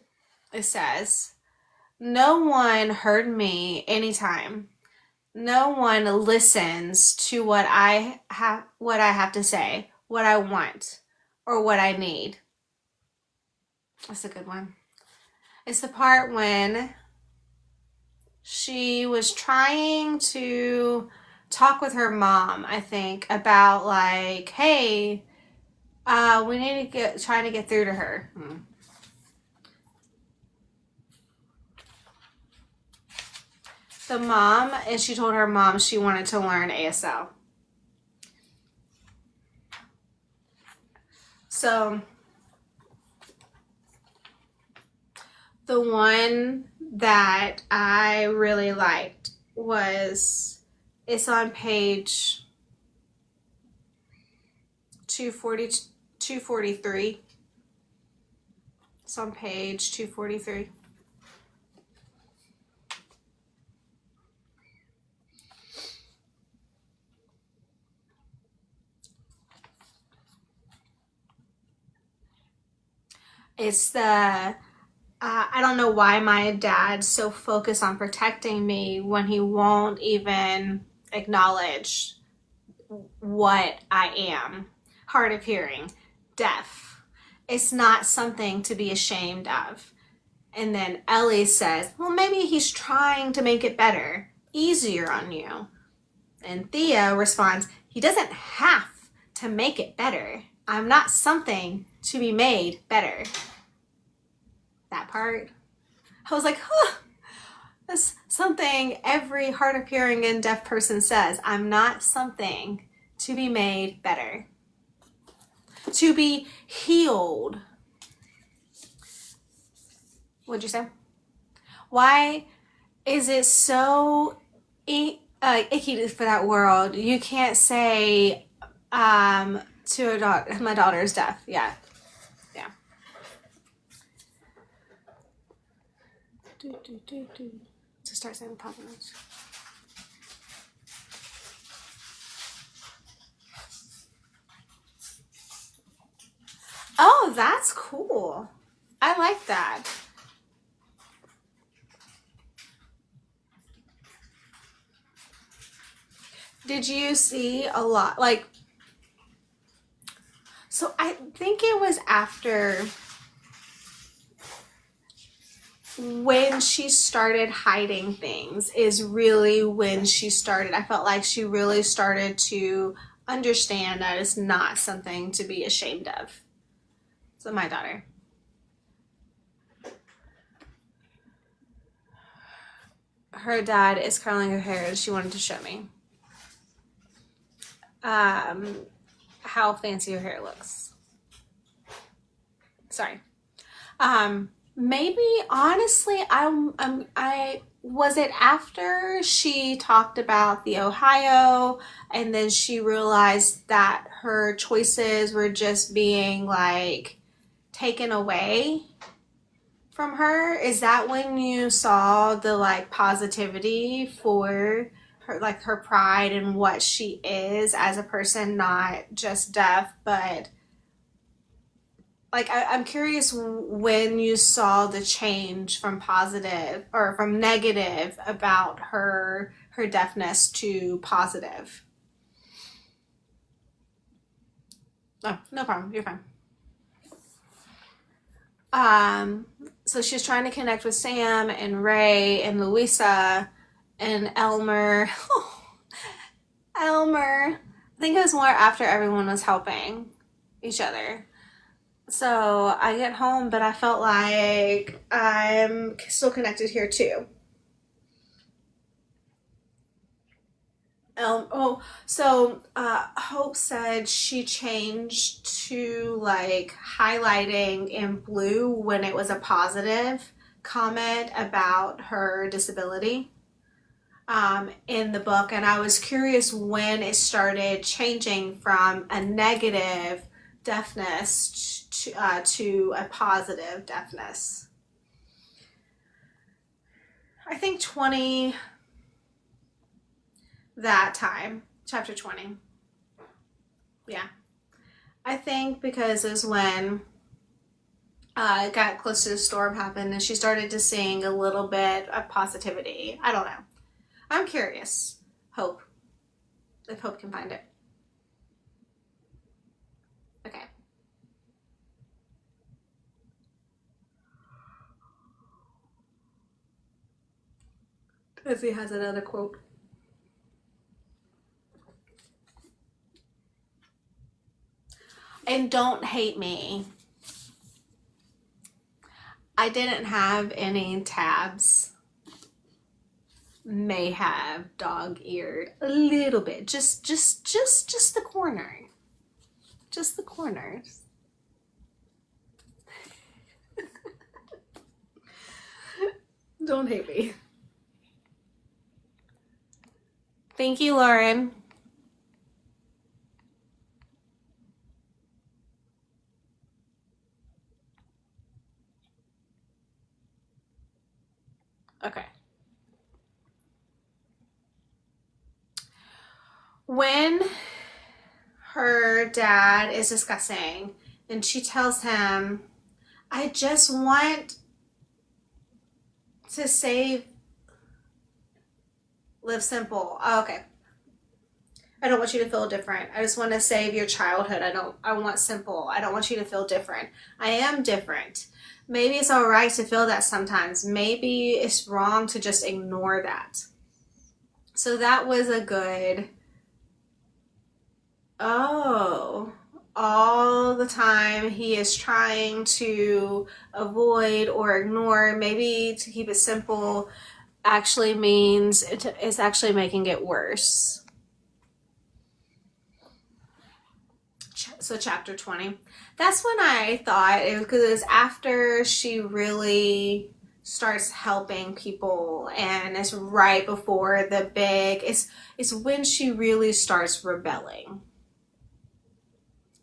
It says, no one heard me anytime. No one listens to what I have to say, what I want, or what I need. That's a good one. It's the part when she was trying to talk with her mom, I think, about like, hey, we need to trying to get through to her. The mom, and she told her mom she wanted to learn ASL. So the one that I really liked was, it's on page 243. It's on page 243. It's the I don't know why my dad's so focused on protecting me when he won't even acknowledge what I am. Hard of hearing, deaf. It's not something to be ashamed of. And then Ellie says, well, maybe he's trying to make it better, easier on you. And Thea responds, he doesn't have to make it better. I'm not something to be made better. That part, I was like, huh, that's something every hard of hearing and deaf person says. I'm not something to be made better, to be healed. What'd you say? Why is it so icky for that world? You can't say to my daughter's deaf. Yeah. To start saying compliments. Oh, that's cool. I like that. Did you see a lot? Like, so I think it was after when she started hiding things is really when I felt like she really started to understand that it's not something to be ashamed of. So my daughter. her dad is curling her hair and she wanted to show me how fancy her hair looks. Sorry. Maybe honestly, I was it after she talked about the Ohio and then she realized that her choices were just being like taken away from her? Is that when you saw the like positivity for her, like her pride and what she is as a person, not just deaf, but like I'm curious when you saw the change from positive or from negative about her deafness to positive. Oh, no problem. You're fine. So she's trying to connect with Sam and Ray and Louisa and Elmer. Oh, Elmer. I think it was more after everyone was helping each other. So I get home, but I felt like I'm still connected here too. Hope said she changed to like highlighting in blue when it was a positive comment about her disability in the book. And I was curious when it started changing from a negative deafness to a positive deafness. I think 20, that time, chapter 20. Yeah. I think because it was when it got close to the storm happened and she started to sing a little bit of positivity. I don't know. I'm curious. Hope. If Hope can find it. Okay. Izzy has another quote. And don't hate me. I didn't have any tabs. May have dog-eared a little bit. Just the corner. Just the corners. Don't hate me. Thank you, Lauren. Okay. When her dad is discussing and she tells him, I just want to save, live simple. Oh, okay. I don't want you to feel different. I just want to save your childhood. I want simple. I don't want you to feel different. I am different. Maybe it's all right to feel that sometimes. Maybe it's wrong to just ignore that. So that was a good, oh, all the time he is trying to avoid or ignore, maybe to keep it simple, actually means it's actually making it worse. So chapter 20, that's when I thought it was, because it was after she really starts helping people and it's right before the big, it's when she really starts rebelling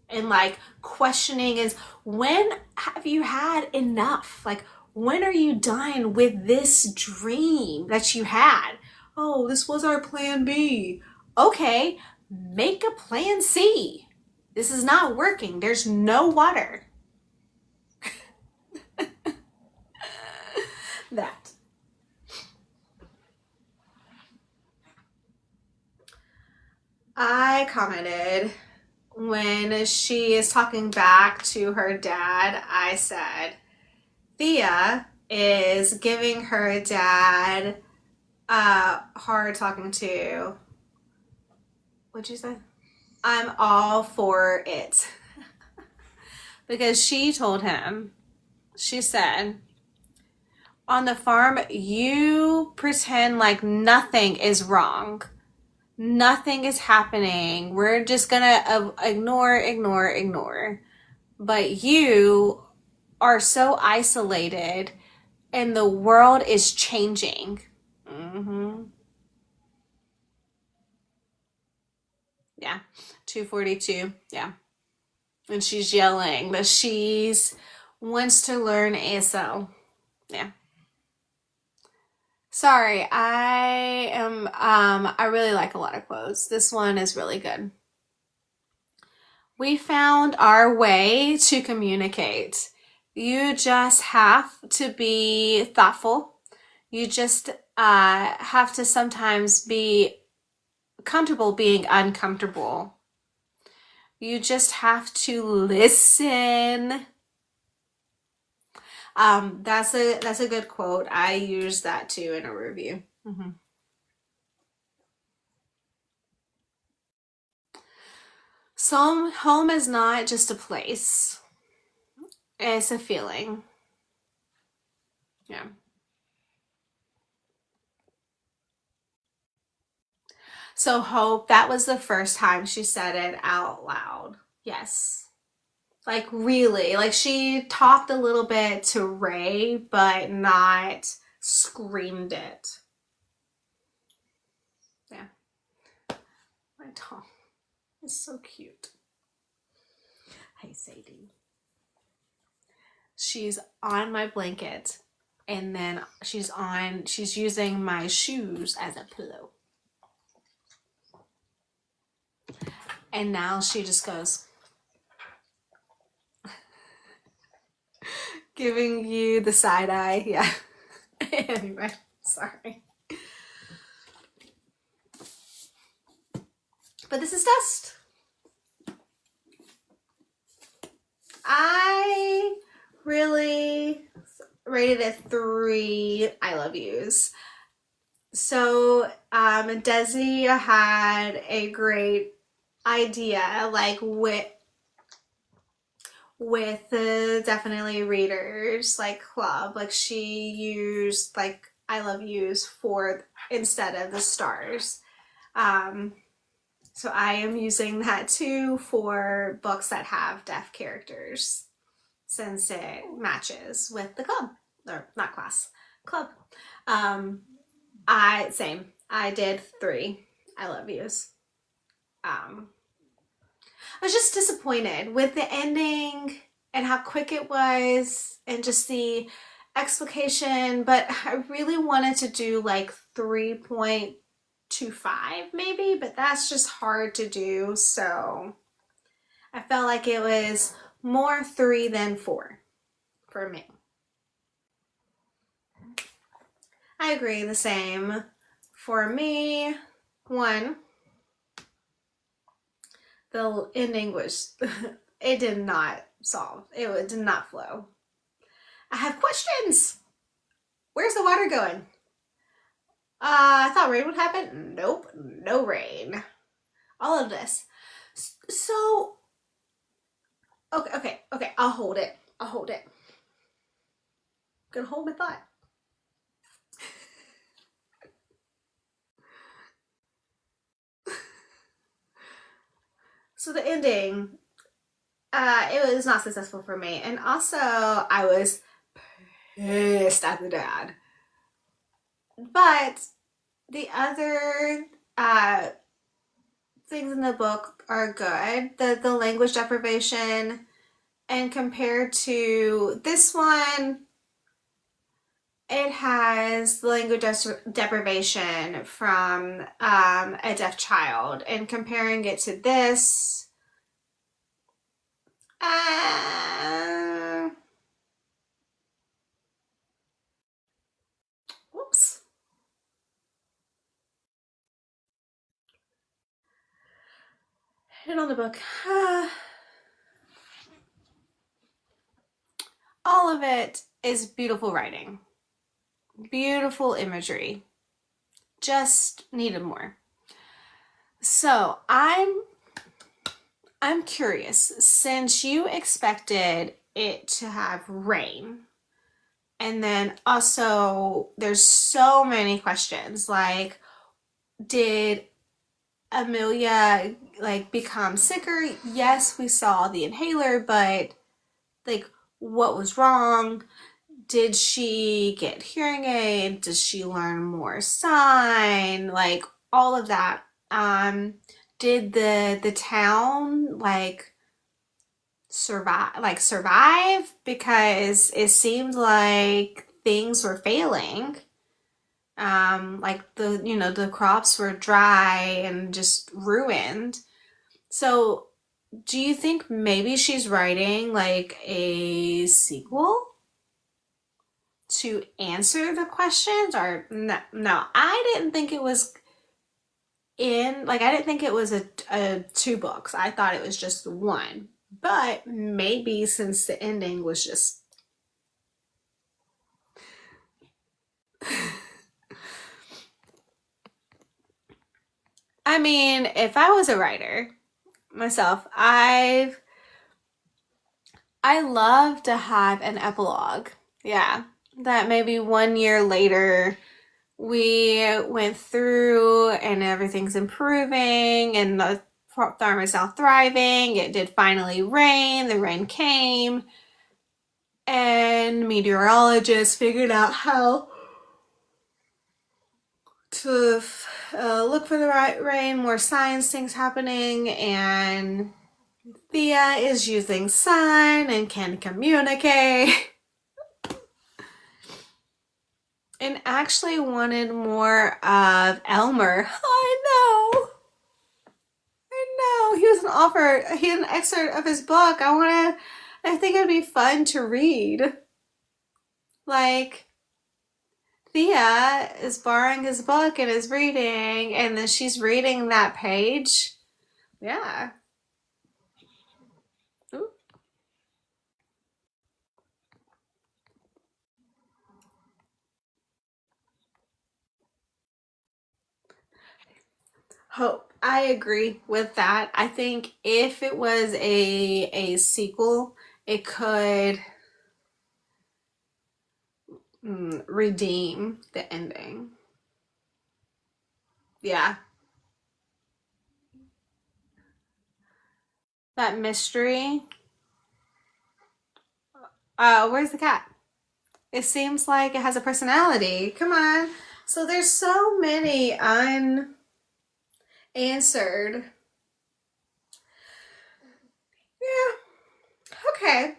and like questioning is, when have you had enough? Like, when are you done with this dream that you had? Oh, this was our plan B. Okay, make a plan C. This is not working. There's no water. That. I commented when she is talking back to her dad, I said, Thea is giving her dad hard talking to. What'd you say? I'm all for it. Because she told him, she said, On the farm, you pretend like nothing is wrong. Nothing is happening. We're just gonna ignore. But you are so isolated and the world is changing. Mm-hmm. Yeah. 242. Yeah. And she's yelling that she's wants to learn ASL. Yeah. Sorry, I really like a lot of quotes. This one is really good. We found our way to communicate. You just have to be thoughtful. You just have to sometimes be comfortable being uncomfortable. You just have to listen. That's a good quote. I use that too in a review. Mm-hmm. So home is not just a place. It's a feeling. Yeah. So hope, that was the first time she said it out loud. Yes. Like really, like she talked a little bit to Ray, but not screamed it. Yeah. My Tom is so cute. Hey, Sadie. She's on my blanket and then she's using my shoes as a pillow. And now she just goes, giving you the side eye. Yeah. Anyway, sorry. But this is Dust. I really rated it 3 I love yous. So Desi had a great idea, like with the Definitely Readers like club. Like she used like I love yous for instead of the stars. So I am using that too for books that have deaf characters since it matches with the club, or not class, club. I did 3 I love yous. I was just disappointed with the ending and how quick it was and just the explication, but I really wanted to do like 3.25 maybe, but that's just hard to do. So I felt like it was more 3 than 4 for me. I agree, the same. For me, 1, the ending was, it did not solve. It did not flow. I have questions. Where's the water going? I thought rain would happen. Nope, no rain. All of this. So, okay. I'll hold it. I'm gonna hold my thought. So the ending, it was not successful for me, and also I was pissed at the dad. But the other things in the book are good. The language deprivation, and compared to this one, it has the language deprivation from a deaf child, and comparing it to this, uh, whoops. And on the book, all of it is beautiful writing, beautiful imagery. Just needed more. So I'm curious, since you expected it to have rain, And then also, there's so many questions like, did Amelia like become sicker? Yes, we saw the inhaler, but like, what was wrong? Did she get hearing aid? Did she learn more sign? Like all of that. Um, did the town survive because it seemed like things were failing. Like the crops were dry and just ruined. So do you think maybe she's writing like a sequel to answer the questions? Or no, no, I didn't think it was I didn't think it was a two books. I thought it was just one. But maybe since the ending was just I mean, if I was a writer myself, I love to have an epilogue. Yeah. That maybe 1 year later we went through and everything's improving and the farm is now thriving. It did finally rain. The rain came and meteorologists figured out how to look for the right rain, more science things happening, and Thea is using sign and can communicate. And actually wanted more of Elmer. I know. I know. He was he had an excerpt of his book. I think it'd be fun to read. Like, Thea is borrowing his book and is reading, and then she's reading that page. Yeah. Ooh. Hope. I agree with that. I think if it was a sequel, it could redeem the ending. Yeah. That mystery. Where's the cat? It seems like it has a personality. Come on. So there's so many unanswered. Yeah. Okay.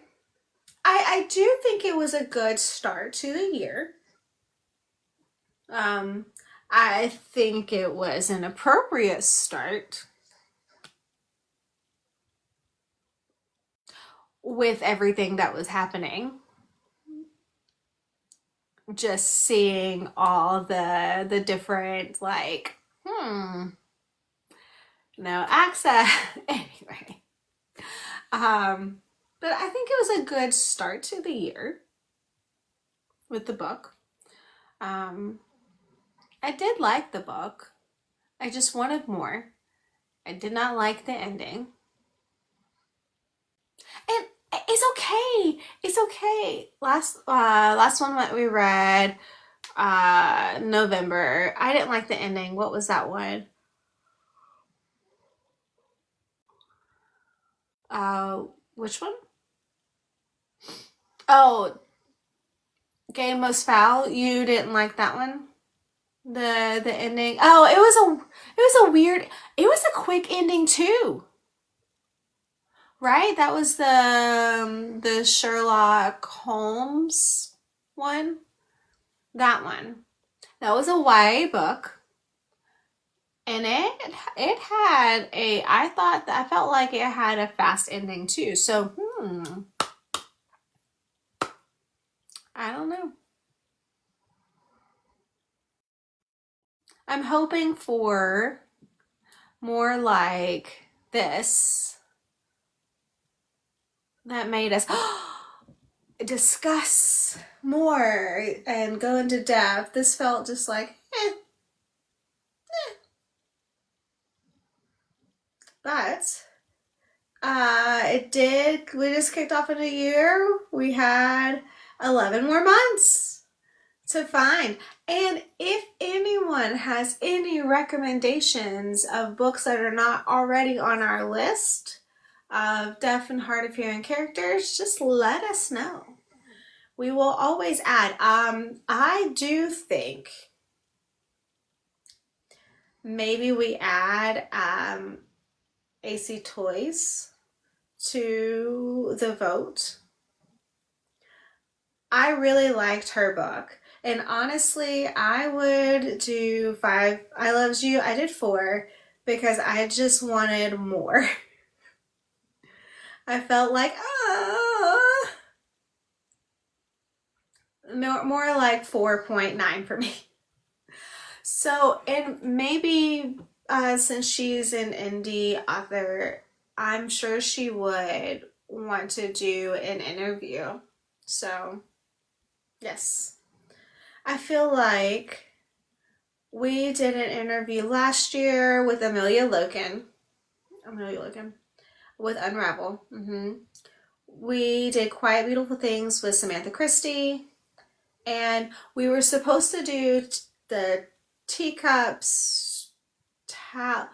I do think it was a good start to the year. Um, I think it was an appropriate start with everything that was happening. Just seeing all the different no access. Anyway, um, but I think it was a good start to the year with the book. Um, I did like the book. I just wanted more. I did not like the ending. And it's okay. It's okay. Last one that we read, November. I didn't like the ending. What was that one? Uh, which one? Oh, Game Most Foul. You didn't like that one? The ending. Oh, it was a weird. It was a quick ending too, right? That was the Sherlock Holmes one. That one. That was a YA book, and it had a. I felt like it had a fast ending too. So I don't know. I'm hoping for more like this that made us discuss more and go into depth. This felt just like, but it did. We just kicked off a new year. We had 11 more months to find. And if anyone has any recommendations of books that are not already on our list of deaf and hard of hearing characters, just let us know. We will always add. I do think maybe we add AC Toys to the vote. I really liked her book. And honestly, I would do 5 I Loves You. I did 4 because I just wanted more. I felt like, more like 4.9 for me. So, and maybe since she's an indie author, I'm sure she would want to do an interview. So, yes. I feel like we did an interview last year with Amelia Logan with Unravel. We did Quiet Beautiful Things with Samantha Christie, and we were supposed to do the teacups. That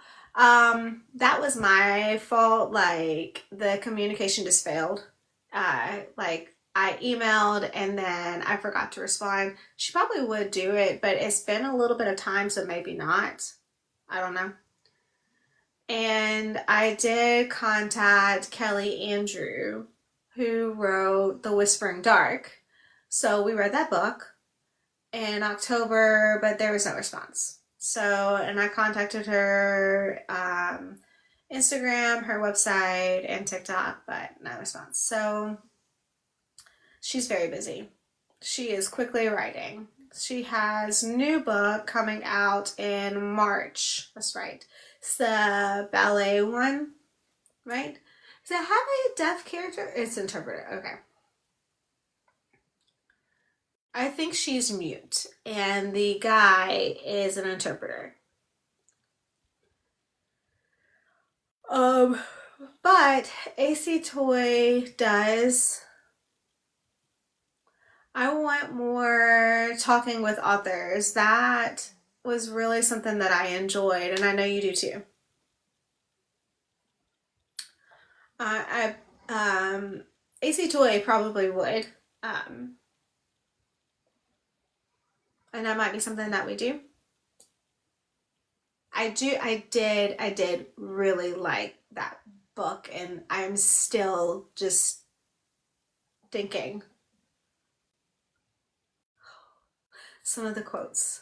was my fault. Like, the communication just failed. Like, I emailed and then I forgot to respond. She probably would do it, but it's been a little bit of time, so maybe not. I don't know. And I did contact Kelly Andrew, who wrote The Whispering Dark. So we read that book in October, but there was no response. So, and I contacted her Instagram, her website, and TikTok, but no response. So she's very busy. She is quickly writing. She has a new book coming out in March. That's right. It's the ballet one, right? Does it have a deaf character? It's interpreter. Okay. I think she's mute, and the guy is an interpreter. But AC Toy does. I want more talking with authors. That was really something that I enjoyed, and I know you do too. AC Toy probably would. And that might be something that we do. I did really like that book, and I'm still just thinking some of the quotes.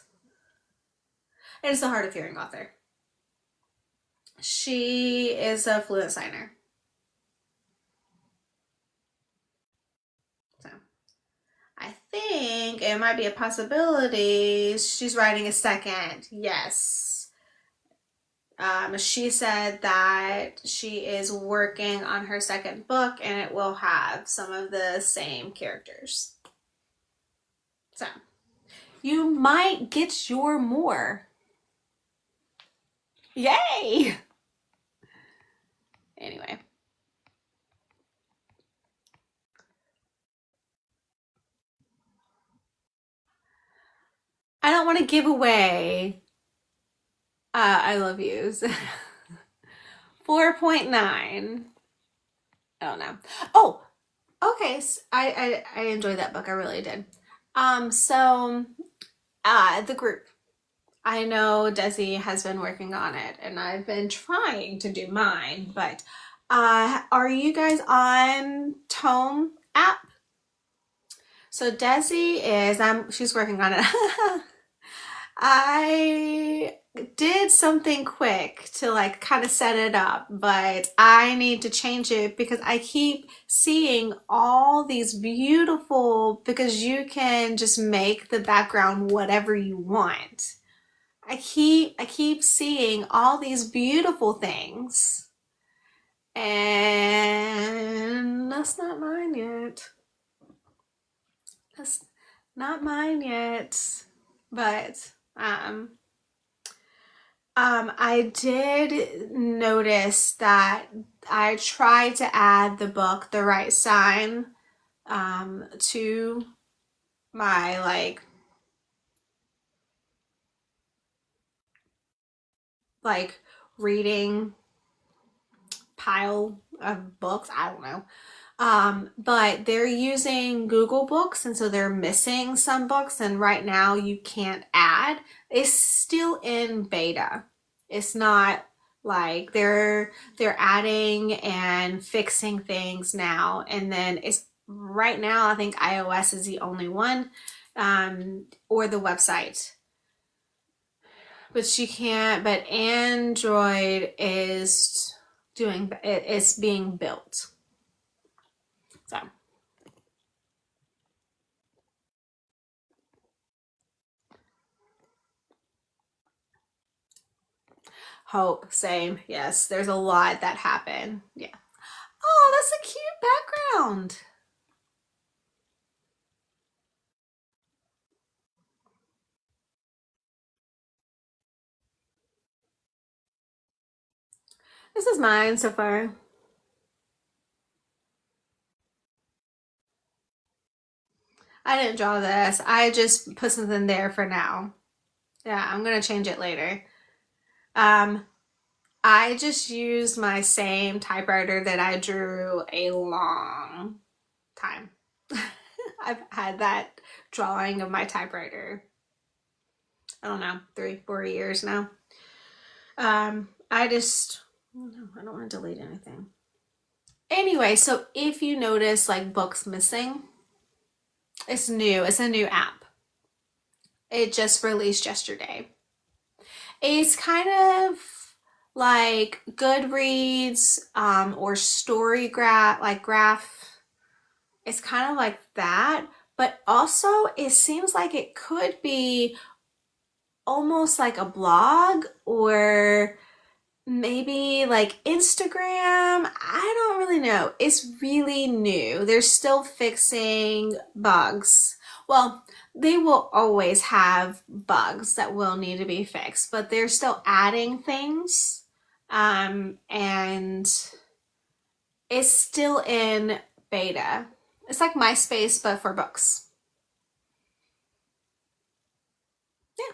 And it's a hard of hearing author. She is a fluent signer. So I think it might be a possibility she's writing a second. Yes. She said that she is working on her second book and it will have some of the same characters. So you might get your more. Yay! Anyway. I don't want to give away I Love Yous. 4.9. Oh no. Oh, okay. So I enjoyed that book. I really did. So the group. I know Desi has been working on it, and I've been trying to do mine, but are you guys on Tome app? So Desi is, she's working on it. I did something quick to like kind of set it up, but I need to change it because I keep seeing all these beautiful, because you can just make the background whatever you want. I keep seeing all these beautiful things, and that's not mine yet. That's not mine yet. But I did notice that I tried to add the book The Right Sign to my like reading pile of books. I don't know. But they're using Google Books, and so they're missing some books, and right now you can't add. It's still in beta. It's not like they're adding and fixing things now, and then it's right now I think iOS is the only one, or the website. But you can't, but Android is doing it's being built. So hope, same. Yes, there's a lot that happen. Yeah. Oh, that's a cute background. This is mine so far. I didn't draw this. I just put something there for now. Yeah, I'm gonna change it later. Um, I just used my same typewriter that I drew a long time. I've had that drawing of my typewriter, I don't know, 3, 4 years now. I just, oh no, I don't want to delete anything. Anyway, so if you notice like books missing, it's new. It's a new app. It just released yesterday. It's kind of like Goodreads, or Story Graph, like Graph. It's kind of like that, but also it seems like it could be almost like a blog, or maybe like Instagram. I don't really know. It's really new. They're still fixing bugs. Well, they will always have bugs that will need to be fixed, but they're still adding things. And it's still in beta. It's like MySpace, but for books. Yeah.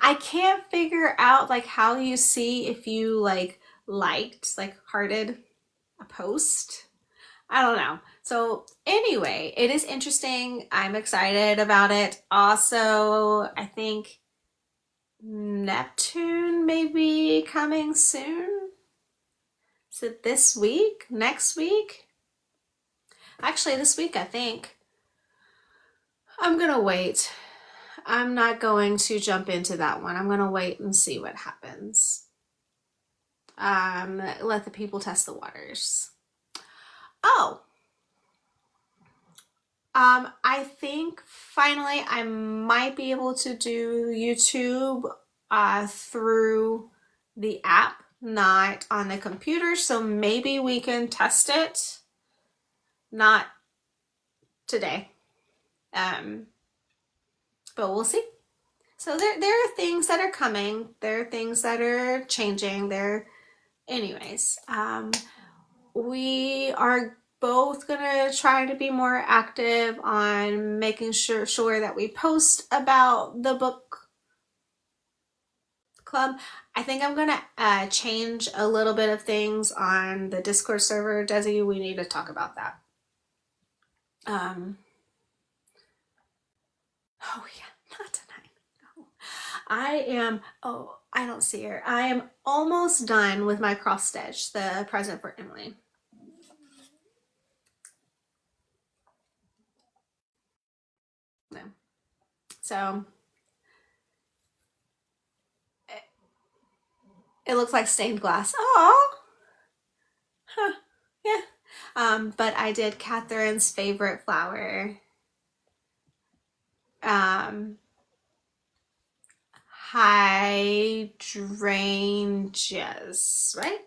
I can't figure out like how you see if you like hearted a post. I don't know. So anyway, it is interesting. I'm excited about it. Also, I think Neptune may be coming soon. Is it this week? Next week? Actually, this week, I think. I'm gonna wait. I'm not going to jump into that one. I'm gonna wait and see what happens. Let the people test the waters. Oh, I think finally I might be able to do YouTube through the app, not on the computer. So maybe we can test it. Not today, um, but we'll see. So there are things that are coming. There are things that are changing. Anyways. We are both gonna try to be more active on making sure that we post about the book club. I think I'm gonna change a little bit of things on the Discord server. Desi, we need to talk about that. Um, oh yeah, not tonight. No. I am. Oh, I don't see her. I am almost done with my cross stitch, the present for Emily. No. So it looks like stained glass. Oh, huh. Yeah. But I did Catherine's favorite flower. Um, hydrangeas, right?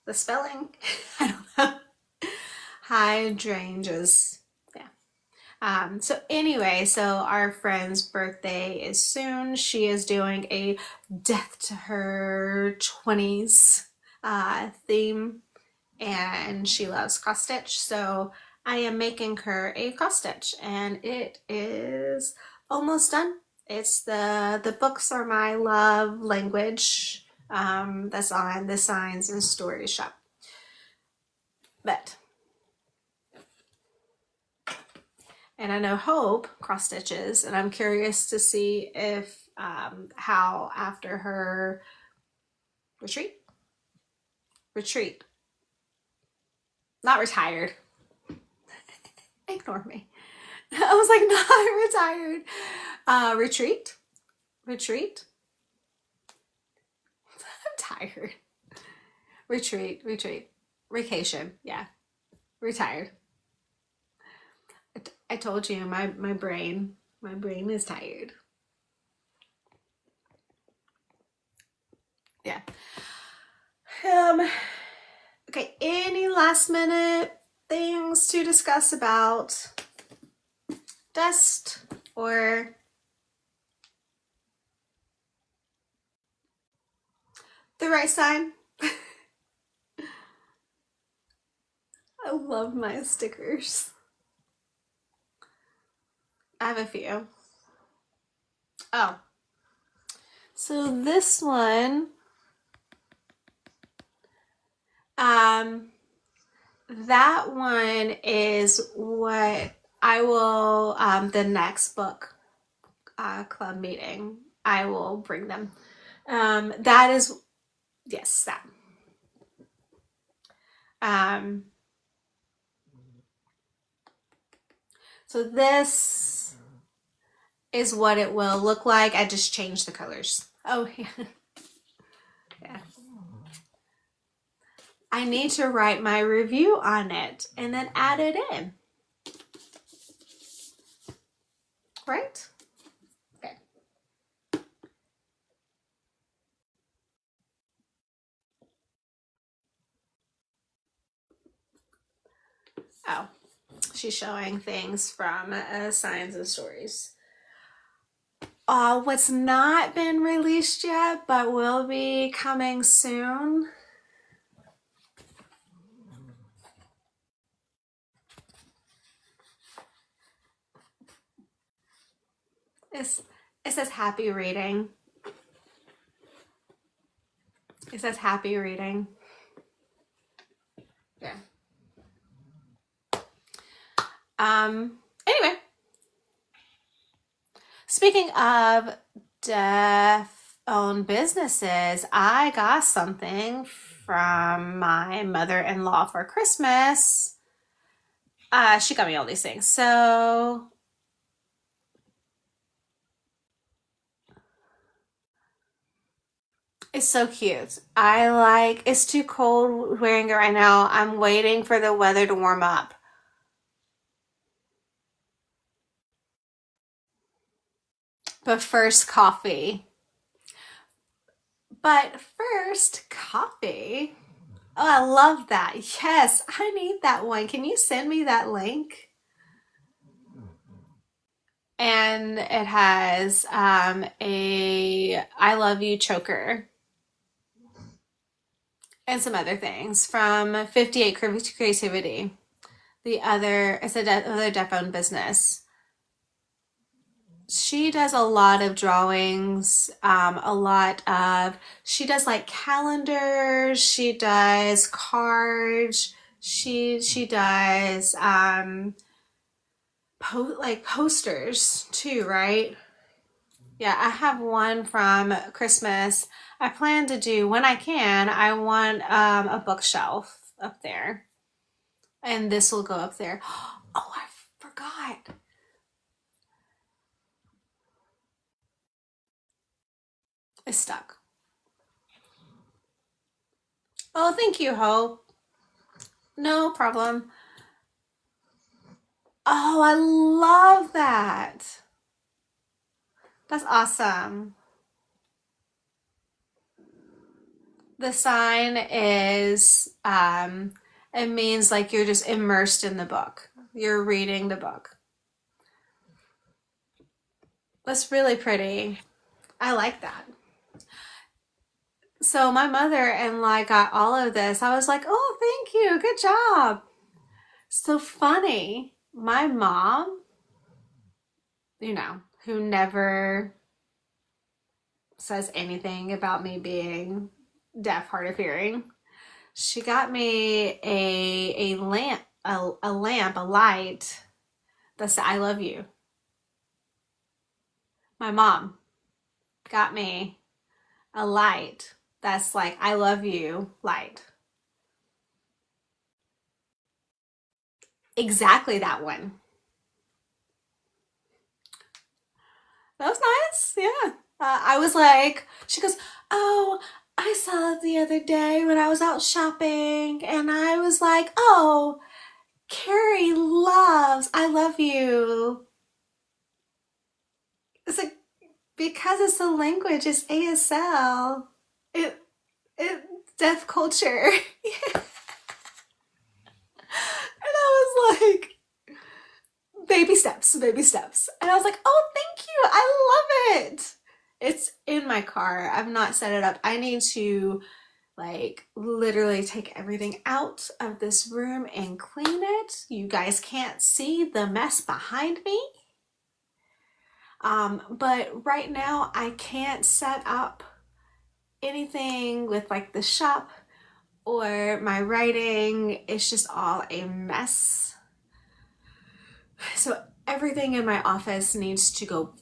The spelling? I don't know. Hydrangeas. Yeah. So anyway, so our friend's birthday is soon. She is doing a death to her 20s theme, and she loves cross stitch. So I am making her a cross stitch, and it is almost done. It's the books are my love language. That's on the Signs and Stories shop. But, and I know Hope cross stitches, and I'm curious to see if how after her retreat, not retired. Ignore me. I was like, not retired. Retreat. I'm tired. Retreat. Vacation. Yeah. Retired. I told you my brain is tired. Yeah. Okay, any last minute things to discuss about dust or the right sign? I love my stickers. I have a few. Oh, so this one, that one is what I will, the next book club meeting, I will bring them. That is, yes, that. So this is what it will look like. I just changed the colors. Oh, yeah. Yeah. I need to write my review on it and then add it in. Right? Okay. Oh, she's showing things from Signs and Stories. What's not been released yet, but will be coming soon. It says happy reading. It says happy reading. Yeah. Anyway, speaking of deaf-owned businesses, I got something from my mother-in-law for Christmas. She got me all these things. So it's so cute. It's too cold wearing it right now. I'm waiting for the weather to warm up. But first, coffee. But first, coffee. Oh, I love that. Yes, I need that one. Can you send me that link? And it has a I love you choker and some other things from 58 Creativity. It's another deaf-owned business. She does a lot of drawings, she does like calendars, she does cards, she does like posters too, right? Yeah, I have one from Christmas. I plan to do, when I can, I want a bookshelf up there. And this will go up there. Oh, I forgot. It's stuck. Oh, thank you, Hope. No problem. Oh, I love that. That's awesome. The sign is, it means like you're just immersed in the book. You're reading the book. That's really pretty. I like that. So my mother-in-law got all of this. I was like, oh, thank you. Good job. So funny. My mom, who never says anything about me being deaf, hard of hearing, she got me a lamp, a light that said "I love you." My mom got me a light that's like "I love you" light. Exactly that one. That was nice. Yeah. I was like, she goes, "Oh, I saw it the other day when I was out shopping." And I was like, "Oh, Carrie loves I love you." It's like, because it's the language, it's ASL. It, it, deaf culture. And I was like, baby steps, baby steps. And I was like, "Oh, thank you. I love it." It's in my car. I've not set it up. I need to like literally take everything out of this room and clean it. You guys can't see the mess behind me. But right now I can't set up anything with like the shop or my writing. It's just all a mess. So everything in my office needs to go,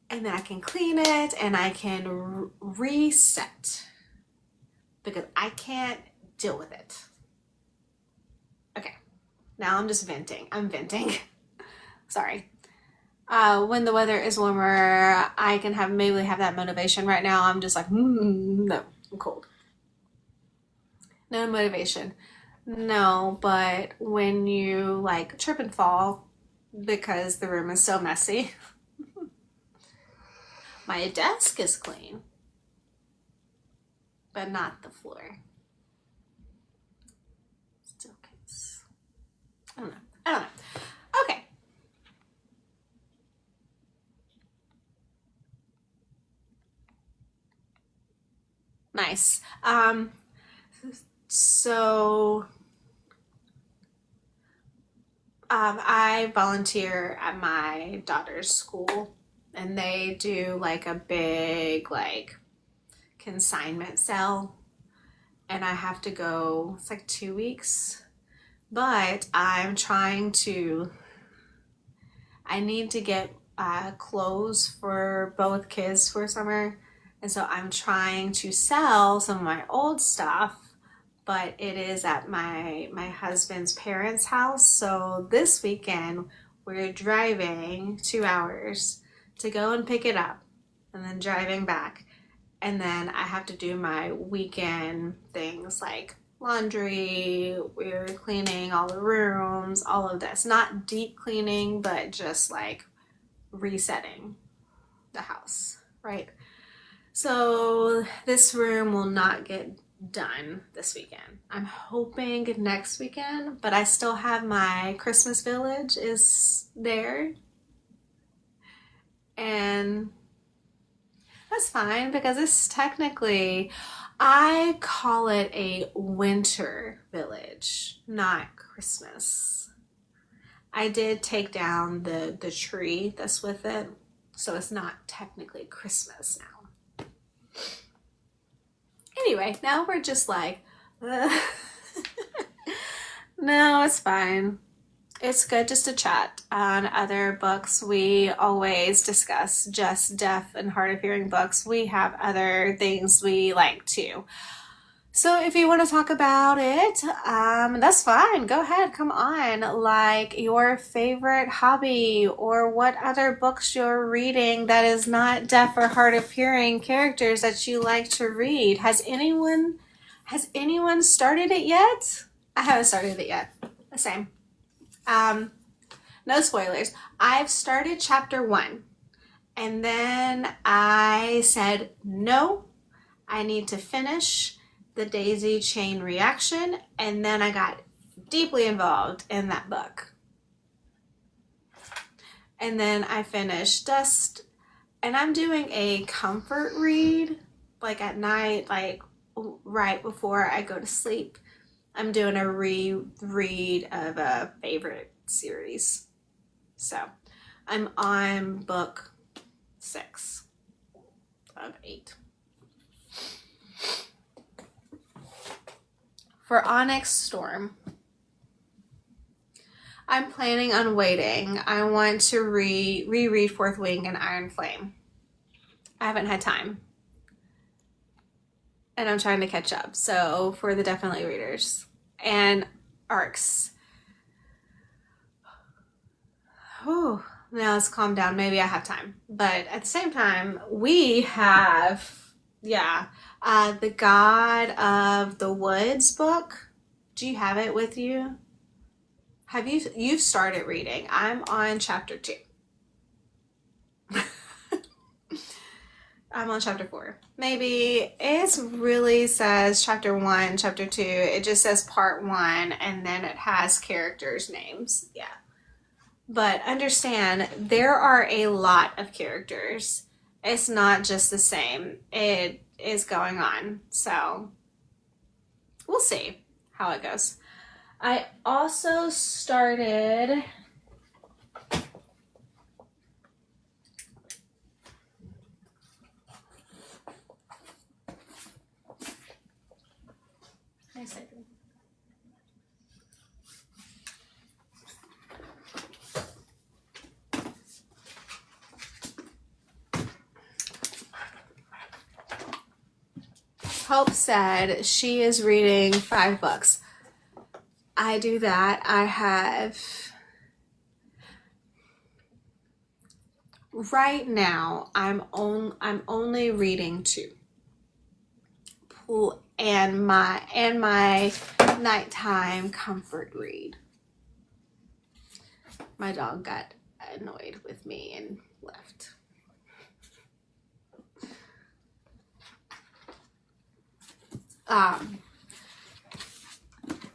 and then I can clean it and I can reset because I can't deal with it. Okay, now I'm just venting. I'm venting. Sorry. When the weather is warmer, I can maybe have that motivation. Right now, I'm just like, no, I'm cold. No motivation. No, but when you like trip and fall because the room is so messy, my desk is clean, but not the floor. Still case. I don't know. I don't know. Okay. Nice. So I volunteer at my daughter's school, and they do like a big like consignment sale, and I have to go. It's like 2 weeks, but I'm trying to. I need to get clothes for both kids for summer, and so I'm trying to sell some of my old stuff, but it is at my husband's parents' house. So this weekend we're driving 2 hours to go and pick it up and then driving back. And then I have to do my weekend things like laundry, we're cleaning all the rooms, all of this. Not deep cleaning, but just like resetting the house, right? So this room will not get done this weekend. I'm hoping next weekend, but I still have my Christmas village is there. And that's fine because it's technically, I call it a winter village, not Christmas. I did take down the tree that's with it, so it's not technically Christmas now. Anyway, now we're just like, no, it's fine. It's good just to chat. On other books, we always discuss just deaf and hard of hearing books. We have other things we like too. So if you want to talk about it, that's fine. Go ahead, come on. Like your favorite hobby or what other books you're reading that is not deaf or hard of hearing characters that you like to read. Has anyone started it yet? I haven't started it yet. The same. No spoilers. I've started chapter 1 and then I said, no, I need to finish the daisy chain reaction, and then I got deeply involved in that book. And then I finished Dust, and I'm doing a comfort read like at night, like right before I go to sleep. I'm doing a reread of a favorite series. So I'm on book 6 of 8. For Onyx Storm, I'm planning on waiting. I want to reread Fourth Wing and Iron Flame. I haven't had time. And I'm trying to catch up. So for the DEAFinitely Readers and ARCs. Oh, now let's calm down. Maybe I have time. But at the same time, we have, the God of the Woods book. Do you have it with you? You've started reading? I'm on chapter 2. I'm on chapter 4. Maybe it really says chapter 1, chapter 2. It just says part 1, and then it has characters' names. Yeah. But understand, there are a lot of characters. It's not just the same. It is going on. So we'll see how it goes. I also started Hope said she is reading 5 books. I do that. I have, right now, I'm only reading 2. And my nighttime comfort read. My dog got annoyed with me and left.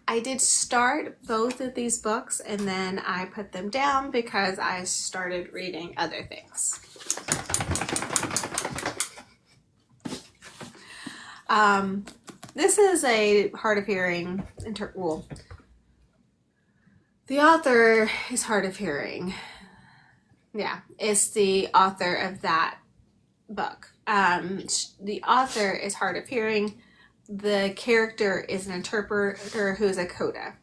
I did start both of these books and then I put them down because I started reading other things. This is a hard of hearing rule. The author is hard of hearing. Yeah, it's the author of that book. The author is hard of hearing. The character is an interpreter who's a coda.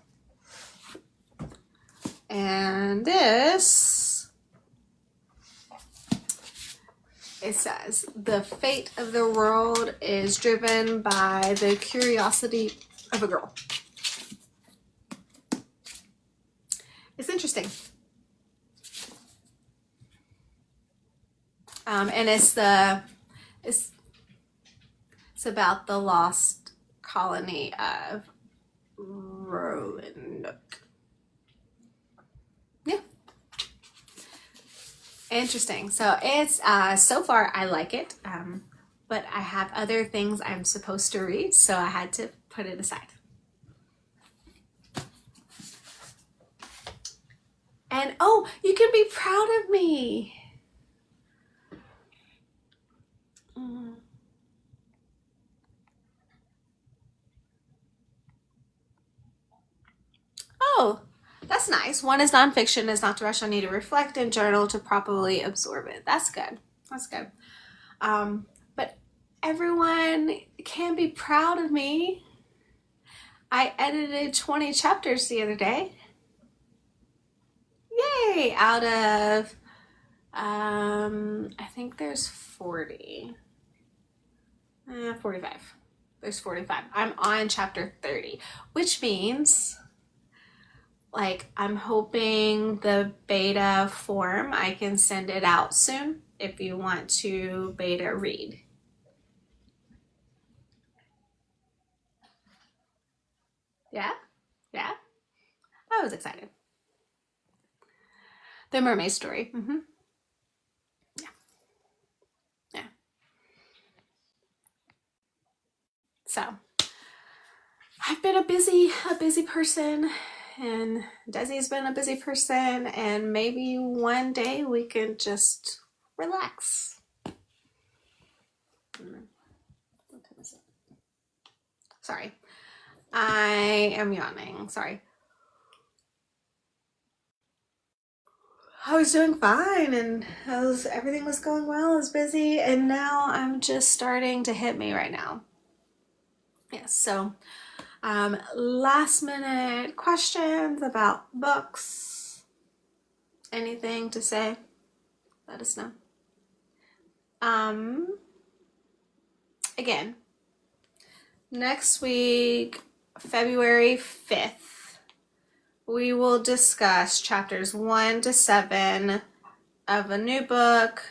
And this, it says, the fate of the world is driven by the curiosity of a girl. It's interesting. And it's about the lost colony of Roanoke. Yeah. Interesting. So it's, so far I like it, but I have other things I'm supposed to read, so I had to put it aside. And oh, you can be proud of me. Oh, that's nice. One is nonfiction, is not to rush. I need to reflect and journal to properly absorb it. That's good. That's good. But everyone can be proud of me. I edited 20 chapters the other day. Yay! Out of, I think there's 40. 45. There's 45. I'm on chapter 30, which means, like, I'm hoping the beta form, I can send it out soon if you want to beta read. Yeah? Yeah? I was excited. The mermaid story. Yeah. Yeah. So I've been a busy person, and Desi's been a busy person, and maybe one day we can just relax. Sorry. I am yawning, sorry. I was doing fine and everything was going well. I was busy, and now I'm just starting to hit me right now. Yes, so last minute questions about books. Anything to say? Let us know. Again, next week, February 5th, we will discuss chapters 1 to 7 of a new book,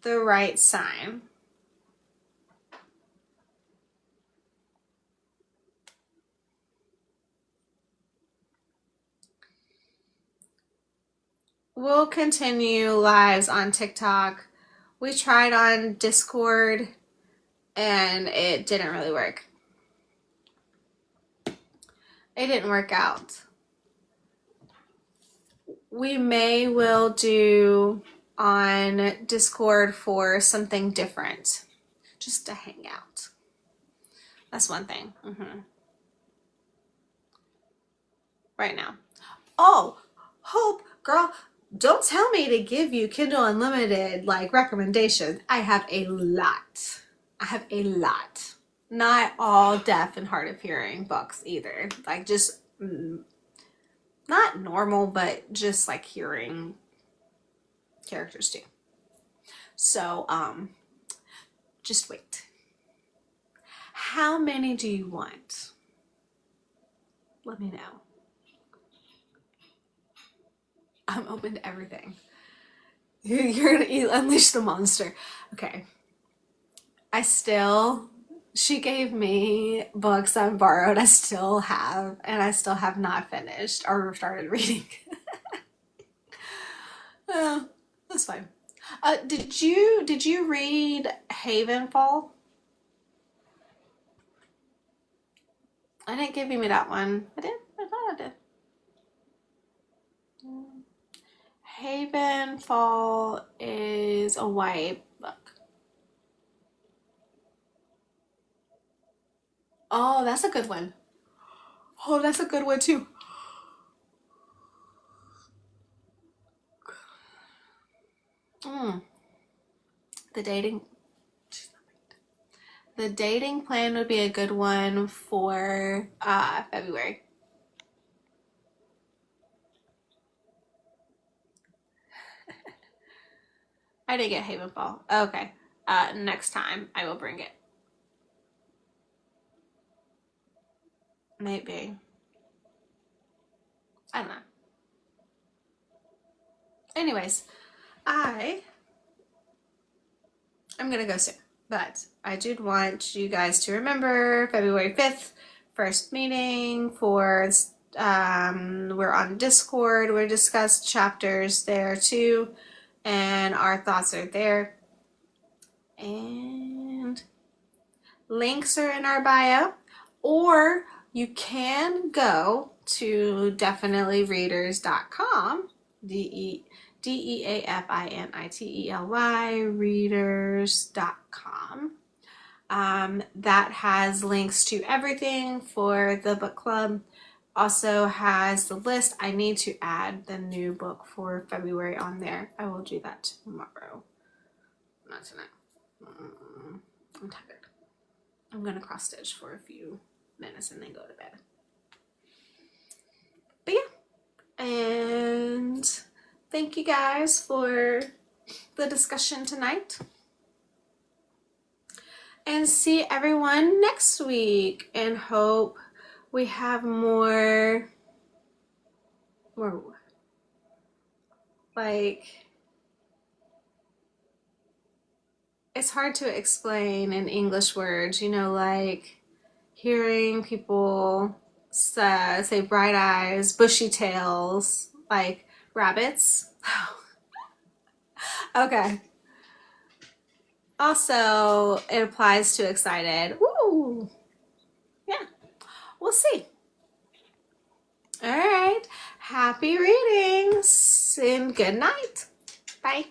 The Right Sign. We'll continue lives on TikTok. We tried on Discord and it didn't really work. It didn't work out. We will do on Discord for something different, just to hang out. That's one thing. Right now. Oh, Hope, girl, don't tell me to give you Kindle Unlimited like recommendations. I have a lot. Not all deaf and hard of hearing books either. Like just not normal, but just like hearing characters too. So just wait. How many do you want? Let me know. I'm open to everything. You're gonna unleash the monster. Okay. She gave me books I borrowed. I still have not finished or started reading. That's fine. Did you read Havenfall? I didn't give you that one. I did? I thought I did. Havenfall is a YA book. Oh, that's a good one. Oh, that's a good one too. The dating plan would be a good one for February. I didn't get Havenfall. Okay. Next time I will bring it. Maybe. I don't know. Anyways, I'm gonna go soon, but I did want you guys to remember February 5th, first meeting for, we're on Discord. We discuss chapters there too, and our thoughts are there. And links are in our bio, or you can go to DEAFinitelyReaders.com, DEAFinitely readers.com. That has links to everything for the book club. Also has the list. I need to add the new book for February on there. I will do that tomorrow. Not tonight. I'm tired. I'm gonna cross stitch for a few minutes and then go to bed. But yeah, and thank you guys for the discussion tonight. And see everyone next week, and hope we have more like, it's hard to explain in English words, like hearing people say bright eyes, bushy tails, like rabbits. Okay. Also, it applies to excited. Woo! Yeah, we'll see. All right. Happy readings and good night. Bye.